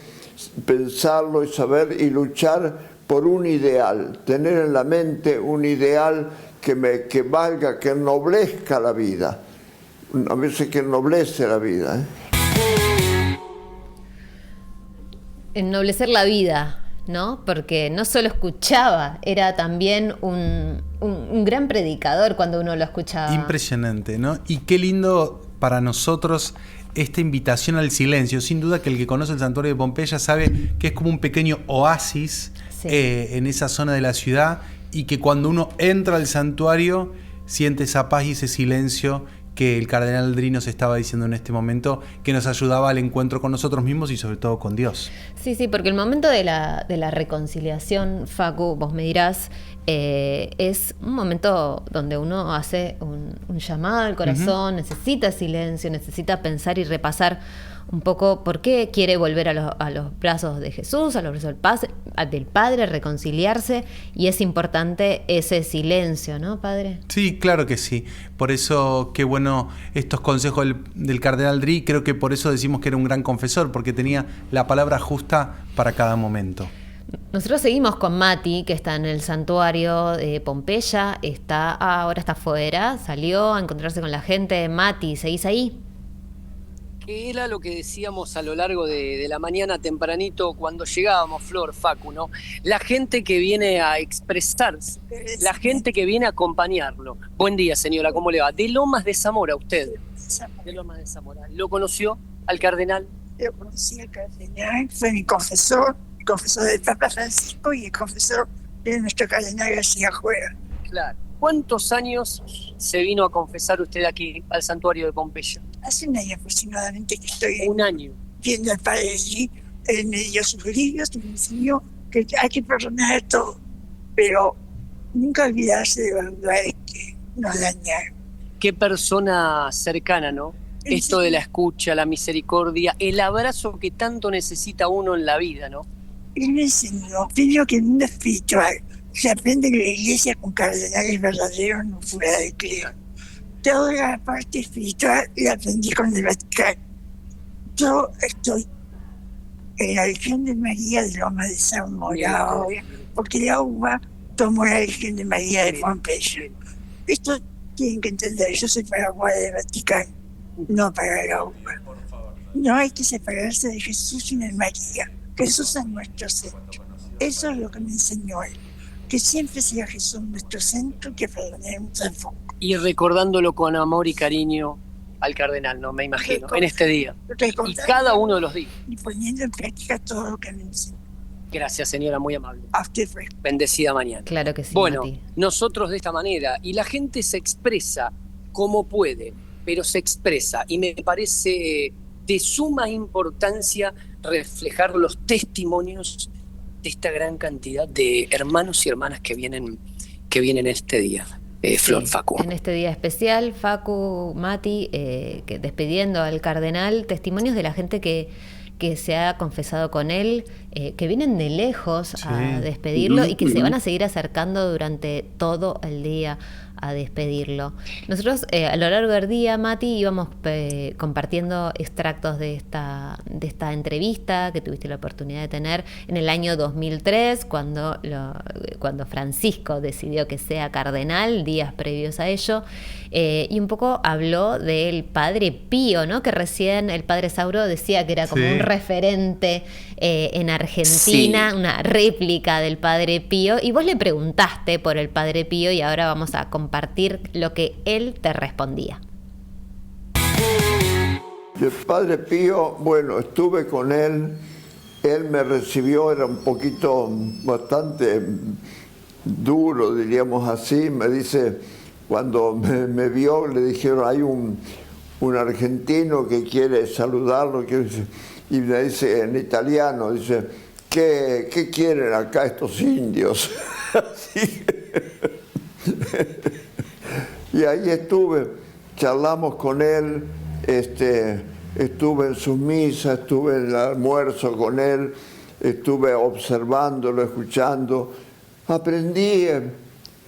pensarlo y saber y luchar por un ideal, tener en la mente un ideal que valga, que ennoblezca la vida. A veces que ennoblece la vida, Ennoblecer la vida, ¿no? Porque no solo escuchaba, era también un gran predicador cuando uno lo escuchaba. Impresionante, ¿no? Y qué lindo para nosotros esta invitación al silencio. Sin duda que el que conoce el santuario de Pompeya sabe que es como un pequeño oasis en esa zona de la ciudad, y que cuando uno entra al santuario siente esa paz y ese silencio que el cardenal Dri nos estaba diciendo en este momento, que nos ayudaba al encuentro con nosotros mismos y sobre todo con Dios. Sí, porque el momento de la reconciliación, Facu, vos me dirás, es un momento donde uno hace un llamado al corazón, necesita silencio, necesita pensar y repasar un poco por qué quiere volver a los brazos de Jesús, a los brazos del Padre, reconciliarse, y es importante ese silencio, ¿no, Padre? Sí, claro que sí. Por eso, qué bueno estos consejos del cardenal Dri. Creo que por eso decimos que era un gran confesor, porque tenía la palabra justa para cada momento. Nosotros seguimos con Mati, que está en el santuario de Pompeya, ahora está afuera, salió a encontrarse con la gente. Mati, ¿seguís ahí? Que era lo que decíamos a lo largo de la mañana tempranito cuando llegábamos, Flor, Facu, ¿no? La gente que viene a expresarse, la gente que viene a acompañarlo. Buen día, señora, ¿cómo le va? De Lomas de Zamora, usted. De Lomas de Zamora. ¿Lo conoció al cardenal? Yo conocí al cardenal, fue mi confesor del Papa Francisco y el confesor de nuestro cardenal García Juega. Claro. ¿Cuántos años se vino a confesar usted aquí al santuario de Pompeya? Hace un año aproximadamente que estoy ahí. Un año. Viendo al padre allí, él me dio sus libros y me enseñó que hay que perdonar todo, pero nunca olvidarse de los lugares que nos dañaron. Qué persona cercana, ¿no? Esto de la escucha, la misericordia, el abrazo que tanto necesita uno en la vida, ¿no? Él me enseñó, primero que el mundo espiritual se aprende en la iglesia con cardenales verdaderos, no fuera de clero. Toda la parte espiritual la aprendí con el Vaticano. Yo estoy en la Virgen de María de Lomas de Zamora ahora, porque la UBA tomó la Virgen de María de Pompeya. Esto tienen que entender, yo soy paraguaya del Vaticano, no para la UBA. No hay que separarse de Jesús y de María. Jesús es nuestro centro. Eso es lo que me enseñó él. Que siempre sea Jesús nuestro centro, que perdonemos al foco. Y recordándolo con amor y cariño al cardenal, ¿no? Me imagino, en este día. Y cada uno de los días. Y poniendo en práctica todo lo que me enseñó. Gracias, señora, muy amable. A usted fue. Bendecida mañana. Claro que sí, Bueno, Mati. nosotros de esta manera, y la gente se expresa como puede, pero se expresa, y me parece de suma importancia reflejar los testimonios de esta gran cantidad de hermanos y hermanas que vienen este día. Flor, Facu. En este día especial, Facu, Mati, que despidiendo al cardenal, testimonios de la gente que se ha confesado con él, que vienen de lejos a despedirlo y que se van a seguir acercando durante todo el día a despedirlo. Nosotros a lo largo del día, Mati, íbamos compartiendo extractos de esta entrevista que tuviste la oportunidad de tener en el año 2003, cuando Francisco decidió que sea cardenal, días previos a ello, y un poco habló del Padre Pío, ¿no? Que recién el Padre Sauro decía que era como un referente en Argentina, una réplica del Padre Pío, y vos le preguntaste por el Padre Pío y ahora vamos a compartir lo que él te respondía. El Padre Pío, bueno, estuve con él me recibió, era un poquito, bastante duro, diríamos así, me dice, cuando me vio, le dijeron, hay un argentino que quiere saludarlo, y me dice en italiano, dice, ¿qué quieren acá estos indios? Así. Y ahí estuve, charlamos con él, estuve en sus misas, estuve en el almuerzo con él, estuve observándolo, escuchando, aprendí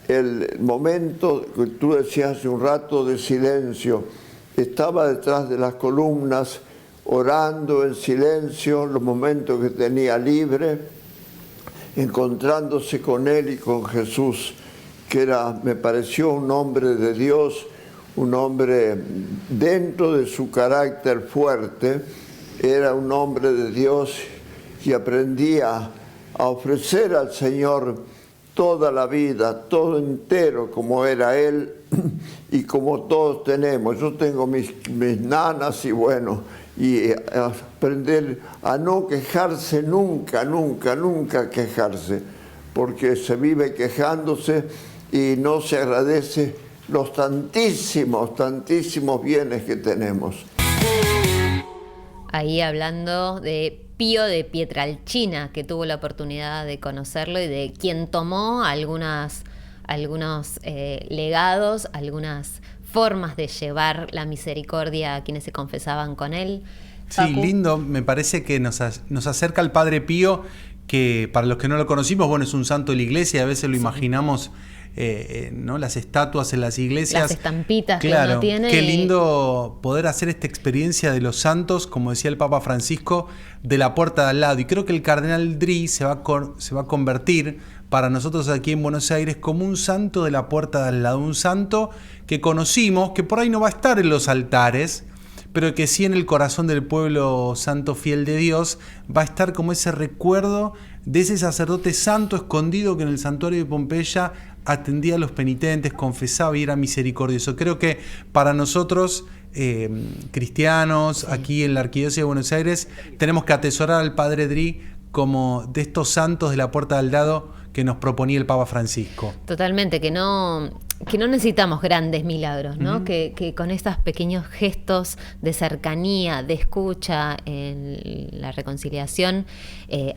el momento que tú decías hace un rato de silencio. Estaba detrás de las columnas orando en silencio, los momentos que tenía libre, encontrándose con él y con Jesús, que me pareció un hombre de Dios, un hombre dentro de su carácter fuerte, era un hombre de Dios y aprendía a ofrecer al Señor toda la vida, todo entero como era él y como todos tenemos. Yo tengo mis nanas y bueno, y aprender a no quejarse nunca, nunca, nunca quejarse, porque se vive quejándose y no se agradece los tantísimos, tantísimos bienes que tenemos. Ahí hablando de Pío de Pietrelcina, que tuvo la oportunidad de conocerlo y de quien tomó algunos legados, algunas formas de llevar la misericordia a quienes se confesaban con él. Sí, Facu. lindo, me parece que nos acerca al Padre Pío, que para los que no lo conocimos, bueno, es un santo de la iglesia, a veces lo imaginamos, ¿no? Las estatuas en las iglesias. Las estampitas que Claro, uno tiene. qué lindo poder hacer esta experiencia de los santos, como decía el Papa Francisco, de la puerta de al lado. Y creo que el cardenal Dri se va a convertir para nosotros aquí en Buenos Aires como un santo de la puerta de al lado, un santo que conocimos, que por ahí no va a estar en los altares, pero que sí en el corazón del pueblo santo fiel de Dios va a estar como ese recuerdo de ese sacerdote santo escondido que en el santuario de Pompeya atendía a los penitentes, confesaba y era misericordioso. Creo que para nosotros, cristianos, aquí en la Arquidiócesis de Buenos Aires, tenemos que atesorar al Padre Dri como de estos santos de la puerta del lado que nos proponía el Papa Francisco. Totalmente, que no necesitamos grandes milagros, ¿no? Que con estos pequeños gestos de cercanía, de escucha en la reconciliación,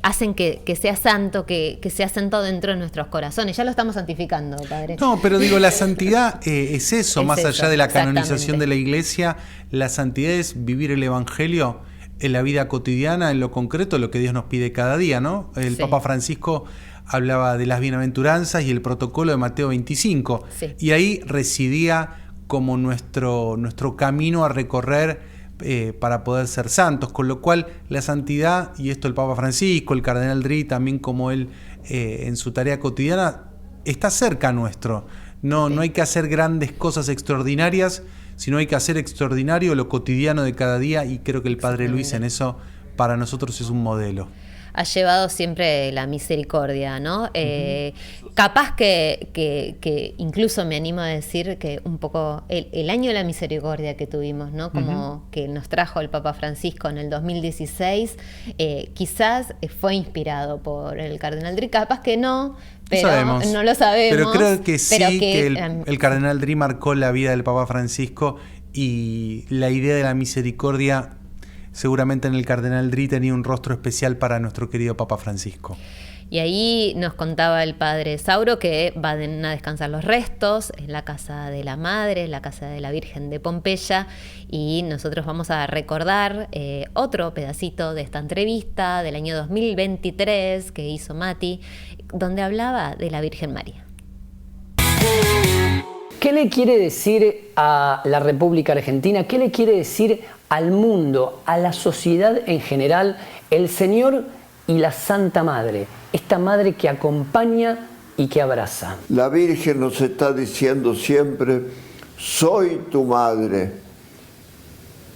hacen que sea santo, que sea santo dentro de nuestros corazones. Ya lo estamos santificando, Padre. No, pero digo, la santidad es eso, más eso, allá de la canonización exactamente. de la Iglesia, la santidad es vivir el Evangelio en la vida cotidiana, en lo concreto, lo que Dios nos pide cada día, ¿no? El Sí. Papa Francisco hablaba de las bienaventuranzas y el protocolo de Mateo 25. Sí. Y ahí residía como nuestro camino a recorrer para poder ser santos. Con lo cual la santidad, y esto el Papa Francisco, el Cardenal Dri, también como él en su tarea cotidiana, está cerca nuestro. No hay que hacer grandes cosas extraordinarias, sino hay que hacer extraordinario lo cotidiano de cada día, y creo que el Padre Luis en eso para nosotros es un modelo. Ha llevado siempre la misericordia, ¿no? Capaz que incluso me animo a decir que un poco el año de la misericordia que tuvimos, ¿no? Como que nos trajo el Papa Francisco en el 2016, quizás fue inspirado por el Cardenal Dri, capaz que no, pero no lo sabemos. Pero creo que sí, pero que el Cardenal Dri marcó la vida del Papa Francisco, y la idea de la misericordia seguramente en el Cardenal Dri tenía un rostro especial para nuestro querido Papa Francisco. Y ahí nos contaba el padre Sauro que van a descansar los restos en la casa de la Madre, la casa de la Virgen de Pompeya, y nosotros vamos a recordar otro pedacito de esta entrevista del año 2023 que hizo Mati, donde hablaba de la Virgen María. ¿Qué le quiere decir a la República Argentina? ¿Qué le quiere decir al mundo, a la sociedad en general, el Señor y la Santa Madre? Esta madre que acompaña y que abraza. La Virgen nos está diciendo siempre, soy tu madre.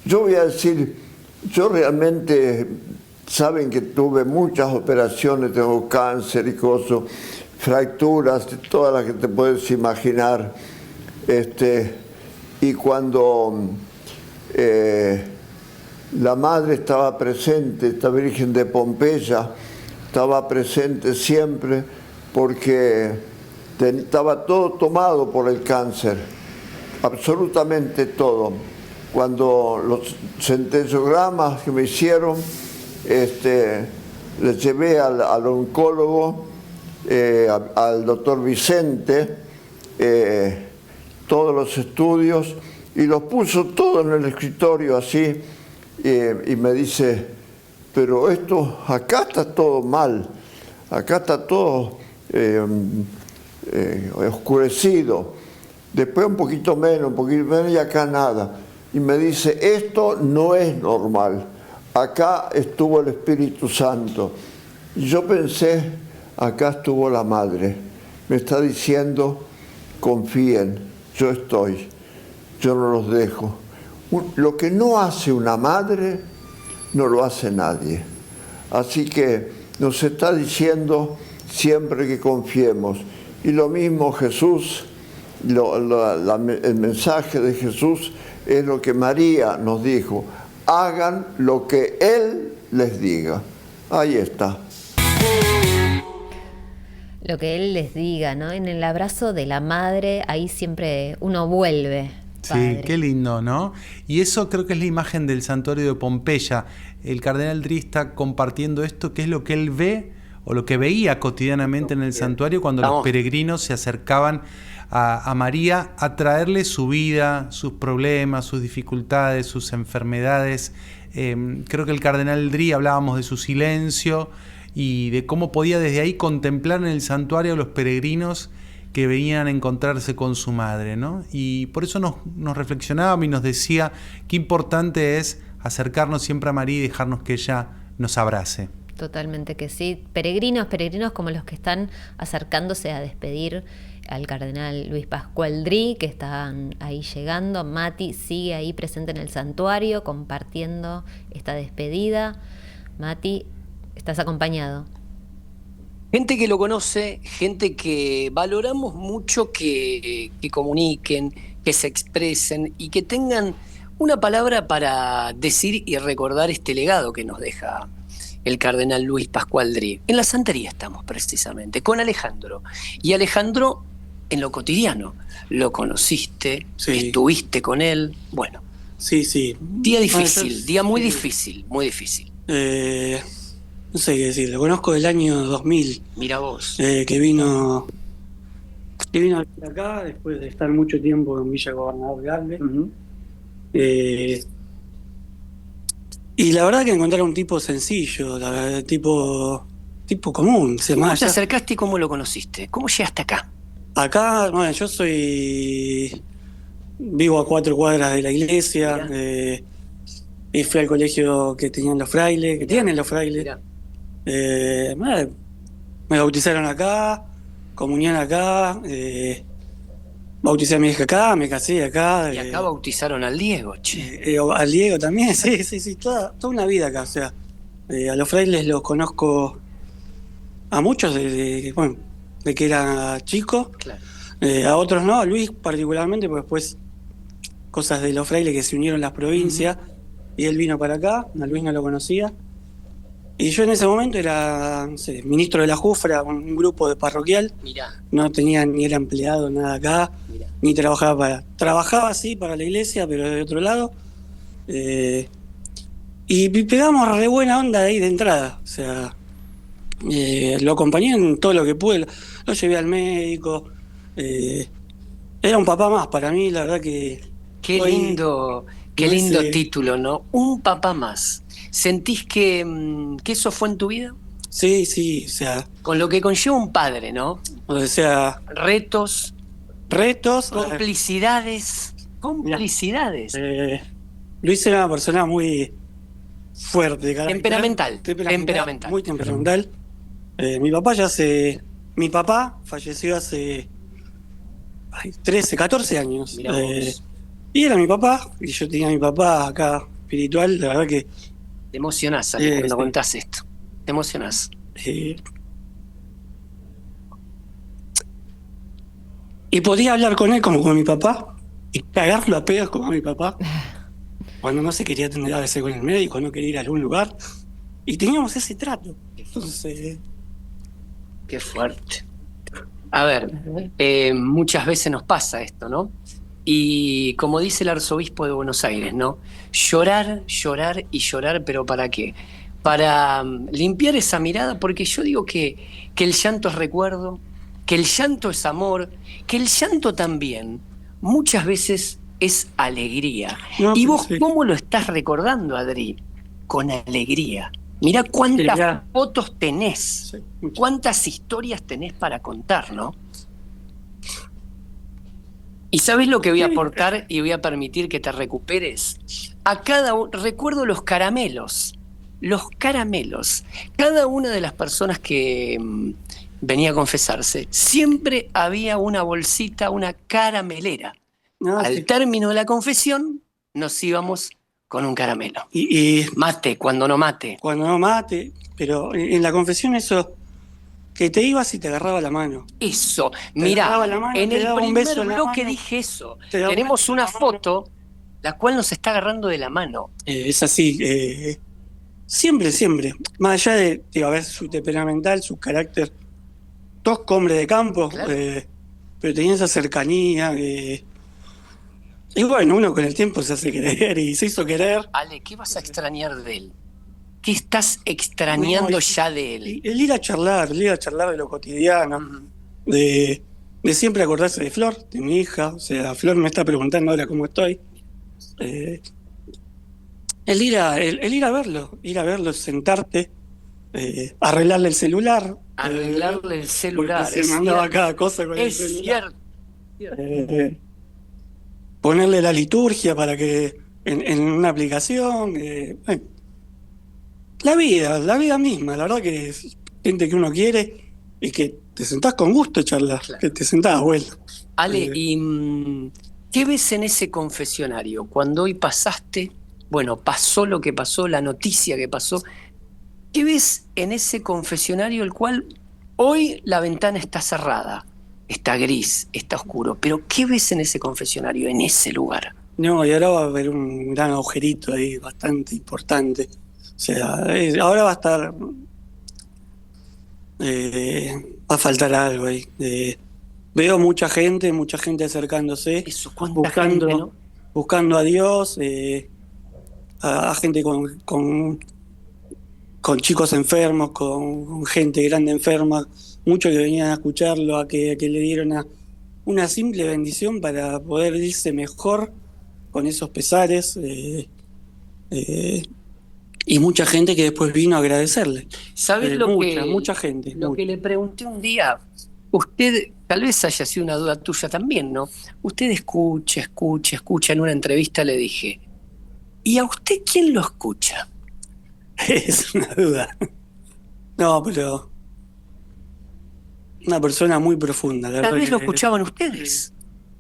Yo voy a decir, yo realmente, saben que tuve muchas operaciones, tengo cáncer y cosas, fracturas, todas las que te puedes imaginar. Y cuando la madre estaba presente, esta Virgen de Pompeya estaba presente siempre, porque estaba todo tomado por el cáncer, absolutamente todo. Cuando los centellogramas que me hicieron, les llevé al oncólogo, al doctor Vicente, todos los estudios, y los puso todo en el escritorio así, y me dice, pero esto, acá está todo mal, acá está todo oscurecido, después un poquito menos y acá nada. Y me dice, esto no es normal, acá estuvo el Espíritu Santo. Y yo pensé, acá estuvo la Madre, me está diciendo, confíen, yo estoy, yo no los dejo. Lo que no hace una madre, no lo hace nadie. Así que nos está diciendo siempre que confiemos. Y lo mismo Jesús, el mensaje de Jesús es lo que María nos dijo, hagan lo que Él les diga. Ahí está. Lo que Él les diga, ¿no? En el abrazo de la Madre, ahí siempre uno vuelve. Padre. Sí, qué lindo, ¿no? Y eso creo que es la imagen del santuario de Pompeya. El cardenal Dri está compartiendo esto, que es lo que él ve o lo que veía cotidianamente en el santuario cuando los peregrinos se acercaban a María a traerle su vida, sus problemas, sus dificultades, sus enfermedades. Creo que el cardenal Dri hablábamos de su silencio y de cómo podía desde ahí contemplar en el santuario a los peregrinos que venían a encontrarse con su madre, ¿no? Y por eso nos reflexionábamos y nos decía qué importante es acercarnos siempre a María y dejarnos que ella nos abrace. Totalmente que sí. Peregrinos como los que están acercándose a despedir al cardenal Luis Pascual Dri, que están ahí llegando. Mati sigue ahí presente en el santuario, compartiendo esta despedida. Mati, estás acompañado. Gente que lo conoce, gente que valoramos mucho que comuniquen, que se expresen y que tengan una palabra para decir y recordar este legado que nos deja el cardenal Luis Pascual Dri. En la santería estamos precisamente, con Alejandro. Y Alejandro, en lo cotidiano, lo conociste, estuviste con él, bueno. Sí, sí. Día difícil, día muy difícil, muy difícil. No sé qué decir, lo conozco del año 2000. Mira vos. Que vino acá después de estar mucho tiempo en Villa Gobernador Galvez. Y la verdad que encontrar un tipo sencillo, tipo común. ¿Cómo te acercaste y cómo lo conociste? ¿Cómo llegaste acá? Acá, bueno, yo vivo a 4 cuadras de la iglesia, y fui al colegio que tenían los frailes, que tienen los frailes. Me bautizaron acá, comunión acá, bauticé a mi hija acá, me casé acá. Y acá bautizaron al Diego, che. Al Diego también, sí, toda una vida acá. O sea, a los frailes los conozco a muchos de que era chico, claro. A otros no, a Luis particularmente, porque después cosas de los frailes que se unieron las provincias, y él vino para acá, a Luis no lo conocía. Y yo en ese momento era, no sé, ministro de la Jufra, un grupo de parroquial. Mirá. No tenía ni era empleado nada acá, Mirá. ni trabajaba sí para la iglesia, pero de otro lado. Y pegamos re buena onda de ahí de entrada. O sea, lo acompañé en todo lo que pude, lo llevé al médico. Era un papá más para mí, la verdad que... Qué lindo título, ¿no? Un papá más. ¿Sentís que eso fue en tu vida? Sí, o sea... Con lo que conlleva un padre, ¿no? O sea... Retos. Complicidades. Luis era una persona muy fuerte de carácter. Temperamental. Muy temperamental. Mi papá falleció hace 13, 14 años. Y era mi papá, y yo tenía a mi papá acá espiritual, la verdad que... Te emocionás, Ale, cuando contás esto. Te emocionás. Y podía hablar con él como con mi papá, y cagarlo a pegas como a mi papá, cuando no se quería atender a veces con el médico, no quería ir a algún lugar, y teníamos ese trato. Entonces... Qué fuerte. A ver, muchas veces nos pasa esto, ¿no? Y como dice el arzobispo de Buenos Aires, ¿no? Llorar y llorar, pero ¿para qué? Para limpiar esa mirada, porque yo digo que el llanto es recuerdo, que el llanto es amor, que el llanto también muchas veces es alegría. No, y vos, ¿cómo lo estás recordando, Adri? Con alegría. Mirá cuántas fotos tenés, cuántas historias tenés para contar, ¿no? ¿Y sabés lo que voy a aportar y voy a permitir que te recuperes? Recuerdo los caramelos. Cada una de las personas que venía a confesarse, siempre había una bolsita, una caramelera. Al término de la confesión, nos íbamos con un caramelo. Y mate, cuando no mate. Cuando no mate, pero en la confesión eso... Que te ibas y te agarraba la mano. Eso, mirá, en el primer bloque dije eso. Tenemos una foto, la cual nos está agarrando de la mano. Es así, siempre. Más allá de, a ver, su temperamental, su carácter tosco, hombre de campo, claro. Pero tenía esa cercanía. Y bueno, uno con el tiempo se hace querer y se hizo querer. Ale, ¿qué vas a extrañar de él? ¿Qué estás extrañando ya de él? El ir a charlar de lo cotidiano, de siempre acordarse de Flor, de mi hija. O sea, Flor me está preguntando ahora cómo estoy. El ir a verlo, sentarte, arreglarle el celular. Arreglarle el celular. Se mandaba cada cosa con el celular. Cierto. Ponerle la liturgia para que en una aplicación. Bueno, la vida misma, la verdad que es gente que uno quiere y que te sentás con gusto a charlar, claro. Que te sentás, bueno. Ale, ¿y qué ves en ese confesionario? Cuando hoy pasaste, bueno, pasó lo que pasó, la noticia que pasó, ¿qué ves en ese confesionario el cual hoy la ventana está cerrada? Está gris, está oscuro, pero ¿qué ves en ese confesionario, en ese lugar? No, y ahora va a haber un gran agujerito ahí, bastante importante. O sea, ahora va a estar... va a faltar algo ahí. Veo mucha gente acercándose, buscando, gente, ¿no? Buscando a Dios, a gente con chicos enfermos, con gente grande enferma, muchos que venían a escucharlo, a que le dieron una simple bendición para poder irse mejor con esos pesares. Y mucha gente que después vino a agradecerle. ¿Sabes mucha gente? Que le pregunté un día, usted, tal vez haya sido una duda tuya también, ¿no? Usted escucha, en una entrevista le dije, ¿y a usted quién lo escucha? Es una duda. No, pero... Una persona muy profunda. Tal vez lo escuchaban ustedes.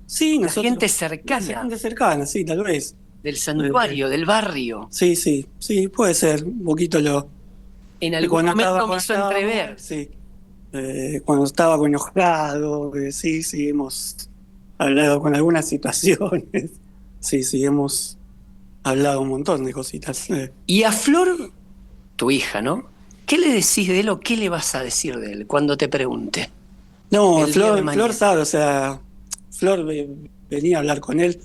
Sí, la gente cercana. Gente cercana, sí, tal vez. Del santuario, del barrio. Sí, puede ser. Un poquito lo... En algún momento me hizo entrever. Sí. Cuando estaba enojado, sí, hemos hablado con algunas situaciones. Sí, hemos hablado un montón de cositas. Y a Flor, tu hija, ¿no? ¿Qué le decís de él o qué le vas a decir de él cuando te pregunte? No, Flor sabe, o sea, Flor venía a hablar con él.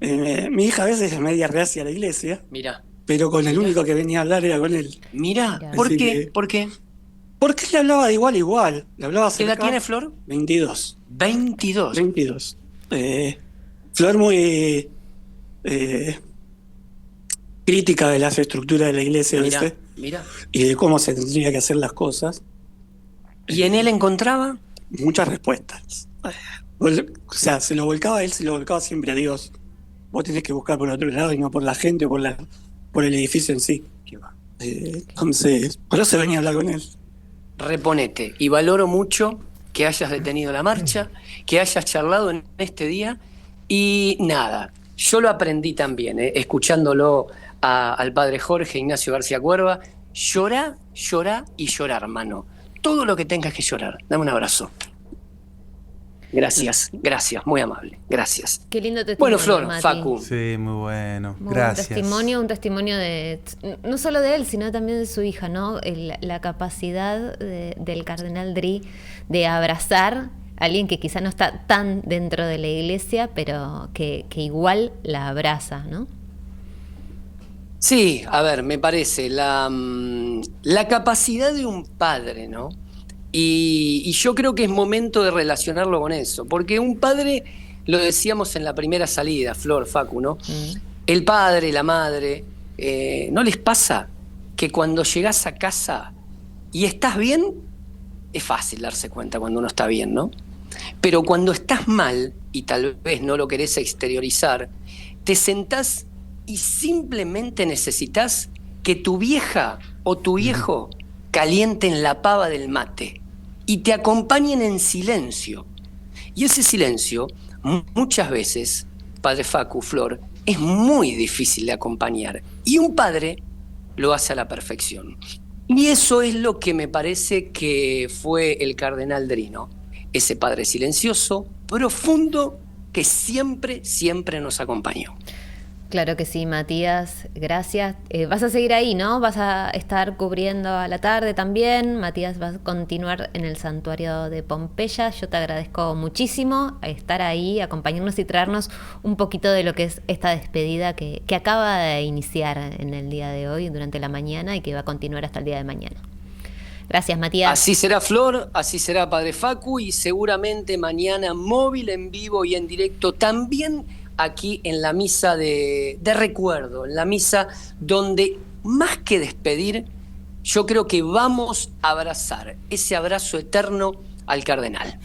Mi hija a veces es media reacia a la iglesia. Mira. Pero con el único que venía a hablar era con él. Mira, ¿por qué? ¿Por qué? Porque él le hablaba de igual a igual. Le hablaba ¿Qué edad tiene Flor? 22. 22. Flor muy crítica de las estructuras de la iglesia, ¿viste? Mira. Y de cómo se tendría que hacer las cosas. ¿Y en él encontraba? Muchas respuestas. O sea, se lo volcaba siempre a Dios. Vos tenés que buscar por otro lado y no por la gente o por el edificio en sí. Entonces, por eso venía a hablar con él. Reponete. Y valoro mucho que hayas detenido la marcha, que hayas charlado en este día. Y nada, yo lo aprendí también, escuchándolo al padre Jorge Ignacio García Cuerva. Llorá y llorá, hermano. Todo lo que tengas que llorar. Dame un abrazo. Gracias, muy amable, gracias. Qué lindo testimonio. Bueno, Flor, Mati. Facu. Sí, muy bueno, gracias. Un testimonio de, no solo de él, sino también de su hija, ¿no? La capacidad del cardenal Dri de abrazar a alguien que quizá no está tan dentro de la iglesia, pero que igual la abraza, ¿no? Sí, a ver, me parece la capacidad de un padre, ¿no? Y yo creo que es momento de relacionarlo con eso, porque un padre, lo decíamos en la primera salida, Flor, Facu, ¿no? El padre, la madre, ¿no les pasa que cuando llegás a casa y estás bien, es fácil darse cuenta cuando uno está bien, ¿no? Pero cuando estás mal y tal vez no lo querés exteriorizar, te sentás y simplemente necesitas que tu vieja o tu viejo calienten la pava del mate y te acompañen en silencio. Y ese silencio, muchas veces, padre Facu, Flor, es muy difícil de acompañar. Y un padre lo hace a la perfección. Y eso es lo que me parece que fue el cardenal Drino. Ese padre silencioso, profundo, que siempre nos acompañó. Claro que sí, Matías, gracias. Vas a seguir ahí, ¿no? Vas a estar cubriendo a la tarde también. Matías va a continuar en el santuario de Pompeya. Yo te agradezco muchísimo estar ahí, acompañarnos y traernos un poquito de lo que es esta despedida que acaba de iniciar en el día de hoy, durante la mañana, y que va a continuar hasta el día de mañana. Gracias, Matías. Así será, Flor, así será, Padre Facu, y seguramente mañana móvil, en vivo y en directo también aquí en la misa de recuerdo, en la misa donde más que despedir, yo creo que vamos a abrazar ese abrazo eterno al cardenal.